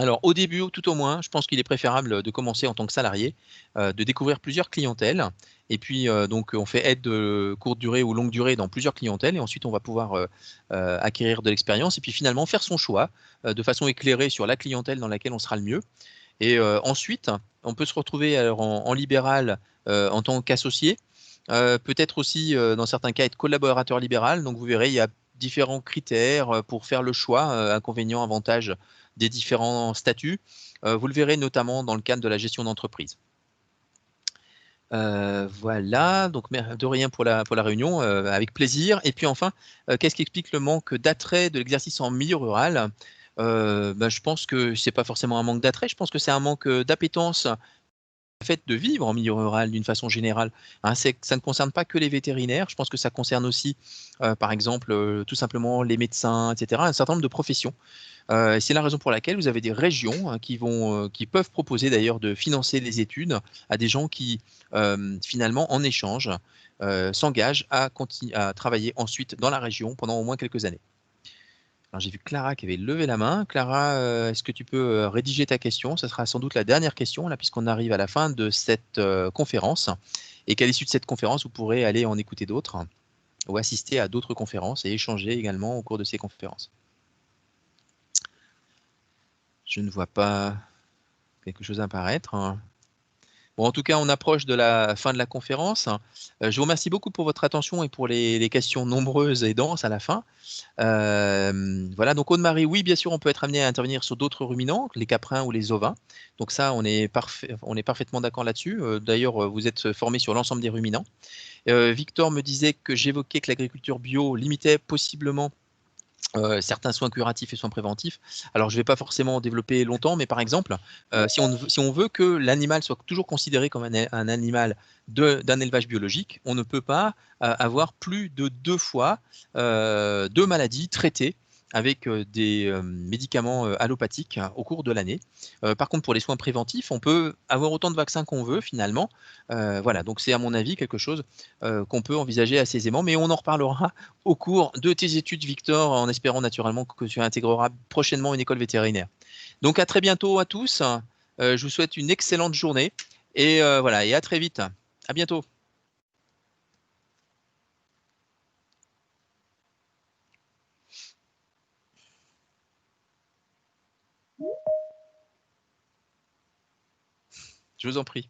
Alors au début, tout au moins, je pense qu'il est préférable de commencer en tant que salarié, de découvrir plusieurs clientèles et puis, donc on fait aide de courte durée ou longue durée dans plusieurs clientèles et ensuite on va pouvoir, acquérir de l'expérience et puis finalement faire son choix, de façon éclairée sur la clientèle dans laquelle on sera le mieux et ensuite, on peut se retrouver alors en libéral, en tant qu'associé, peut-être aussi, dans certains cas être collaborateur libéral. Donc vous verrez, il y a différents critères, pour faire le choix, inconvénients, avantages des différents statuts. Vous le verrez notamment dans le cadre de la gestion d'entreprise. Voilà, donc de rien pour la réunion, avec plaisir et puis enfin, qu'est-ce qui explique le manque d'attrait de l'exercice en milieu rural? Bah, je pense que c'est pas forcément un manque d'attrait, je pense que c'est un manque, d'appétence fait de vivre en milieu rural d'une façon générale, hein. Ça ne concerne pas que les vétérinaires, je pense que ça concerne aussi, par exemple, tout simplement les médecins et cetera, un certain nombre de professions. C'est la raison pour laquelle vous avez des régions, hein, qui peuvent proposer d'ailleurs de financer les études à des gens qui, finalement, en échange, s'engagent à travailler ensuite dans la région pendant au moins quelques années. Alors j'ai vu Clara qui avait levé la main. Clara, est-ce que tu peux, rédiger ta question? Ça sera sans doute la dernière question là, puisqu'on arrive à la fin de cette, conférence et qu'à l'issue de cette conférence, vous pourrez aller en écouter d'autres ou assister à d'autres conférences et échanger également au cours de ces conférences. Je ne vois pas quelque chose apparaître. Bon, en tout cas, on approche de la fin de la conférence. Je vous remercie beaucoup pour votre attention et pour les questions nombreuses et denses à la fin. Voilà, donc Aude-Marie, oui, bien sûr, on peut être amené à intervenir sur d'autres ruminants, les caprins ou les ovins. Donc ça, on est parfaitement d'accord là-dessus. D'ailleurs, vous êtes formé sur l'ensemble des ruminants. Victor me disait que j'évoquais que l'agriculture bio limitait possiblement certains soins curatifs et soins préventifs. Alors, je ne vais pas forcément développer longtemps, mais par exemple, si on veut que l'animal soit toujours considéré comme un animal d'un élevage biologique, on ne peut pas avoir plus de 2 fois 2 maladies traitées avec des médicaments allopathiques, hein, au cours de l'année. Par contre, pour les soins préventifs, on peut avoir autant de vaccins qu'on veut finalement. Voilà, donc c'est à mon avis quelque chose qu'on peut envisager assez aisément, mais on en reparlera au cours de tes études, Victor, en espérant naturellement que tu intégreras prochainement une école vétérinaire. Donc à très bientôt à tous. Je vous souhaite une excellente journée et voilà, et à très vite. À bientôt. Je vous en prie.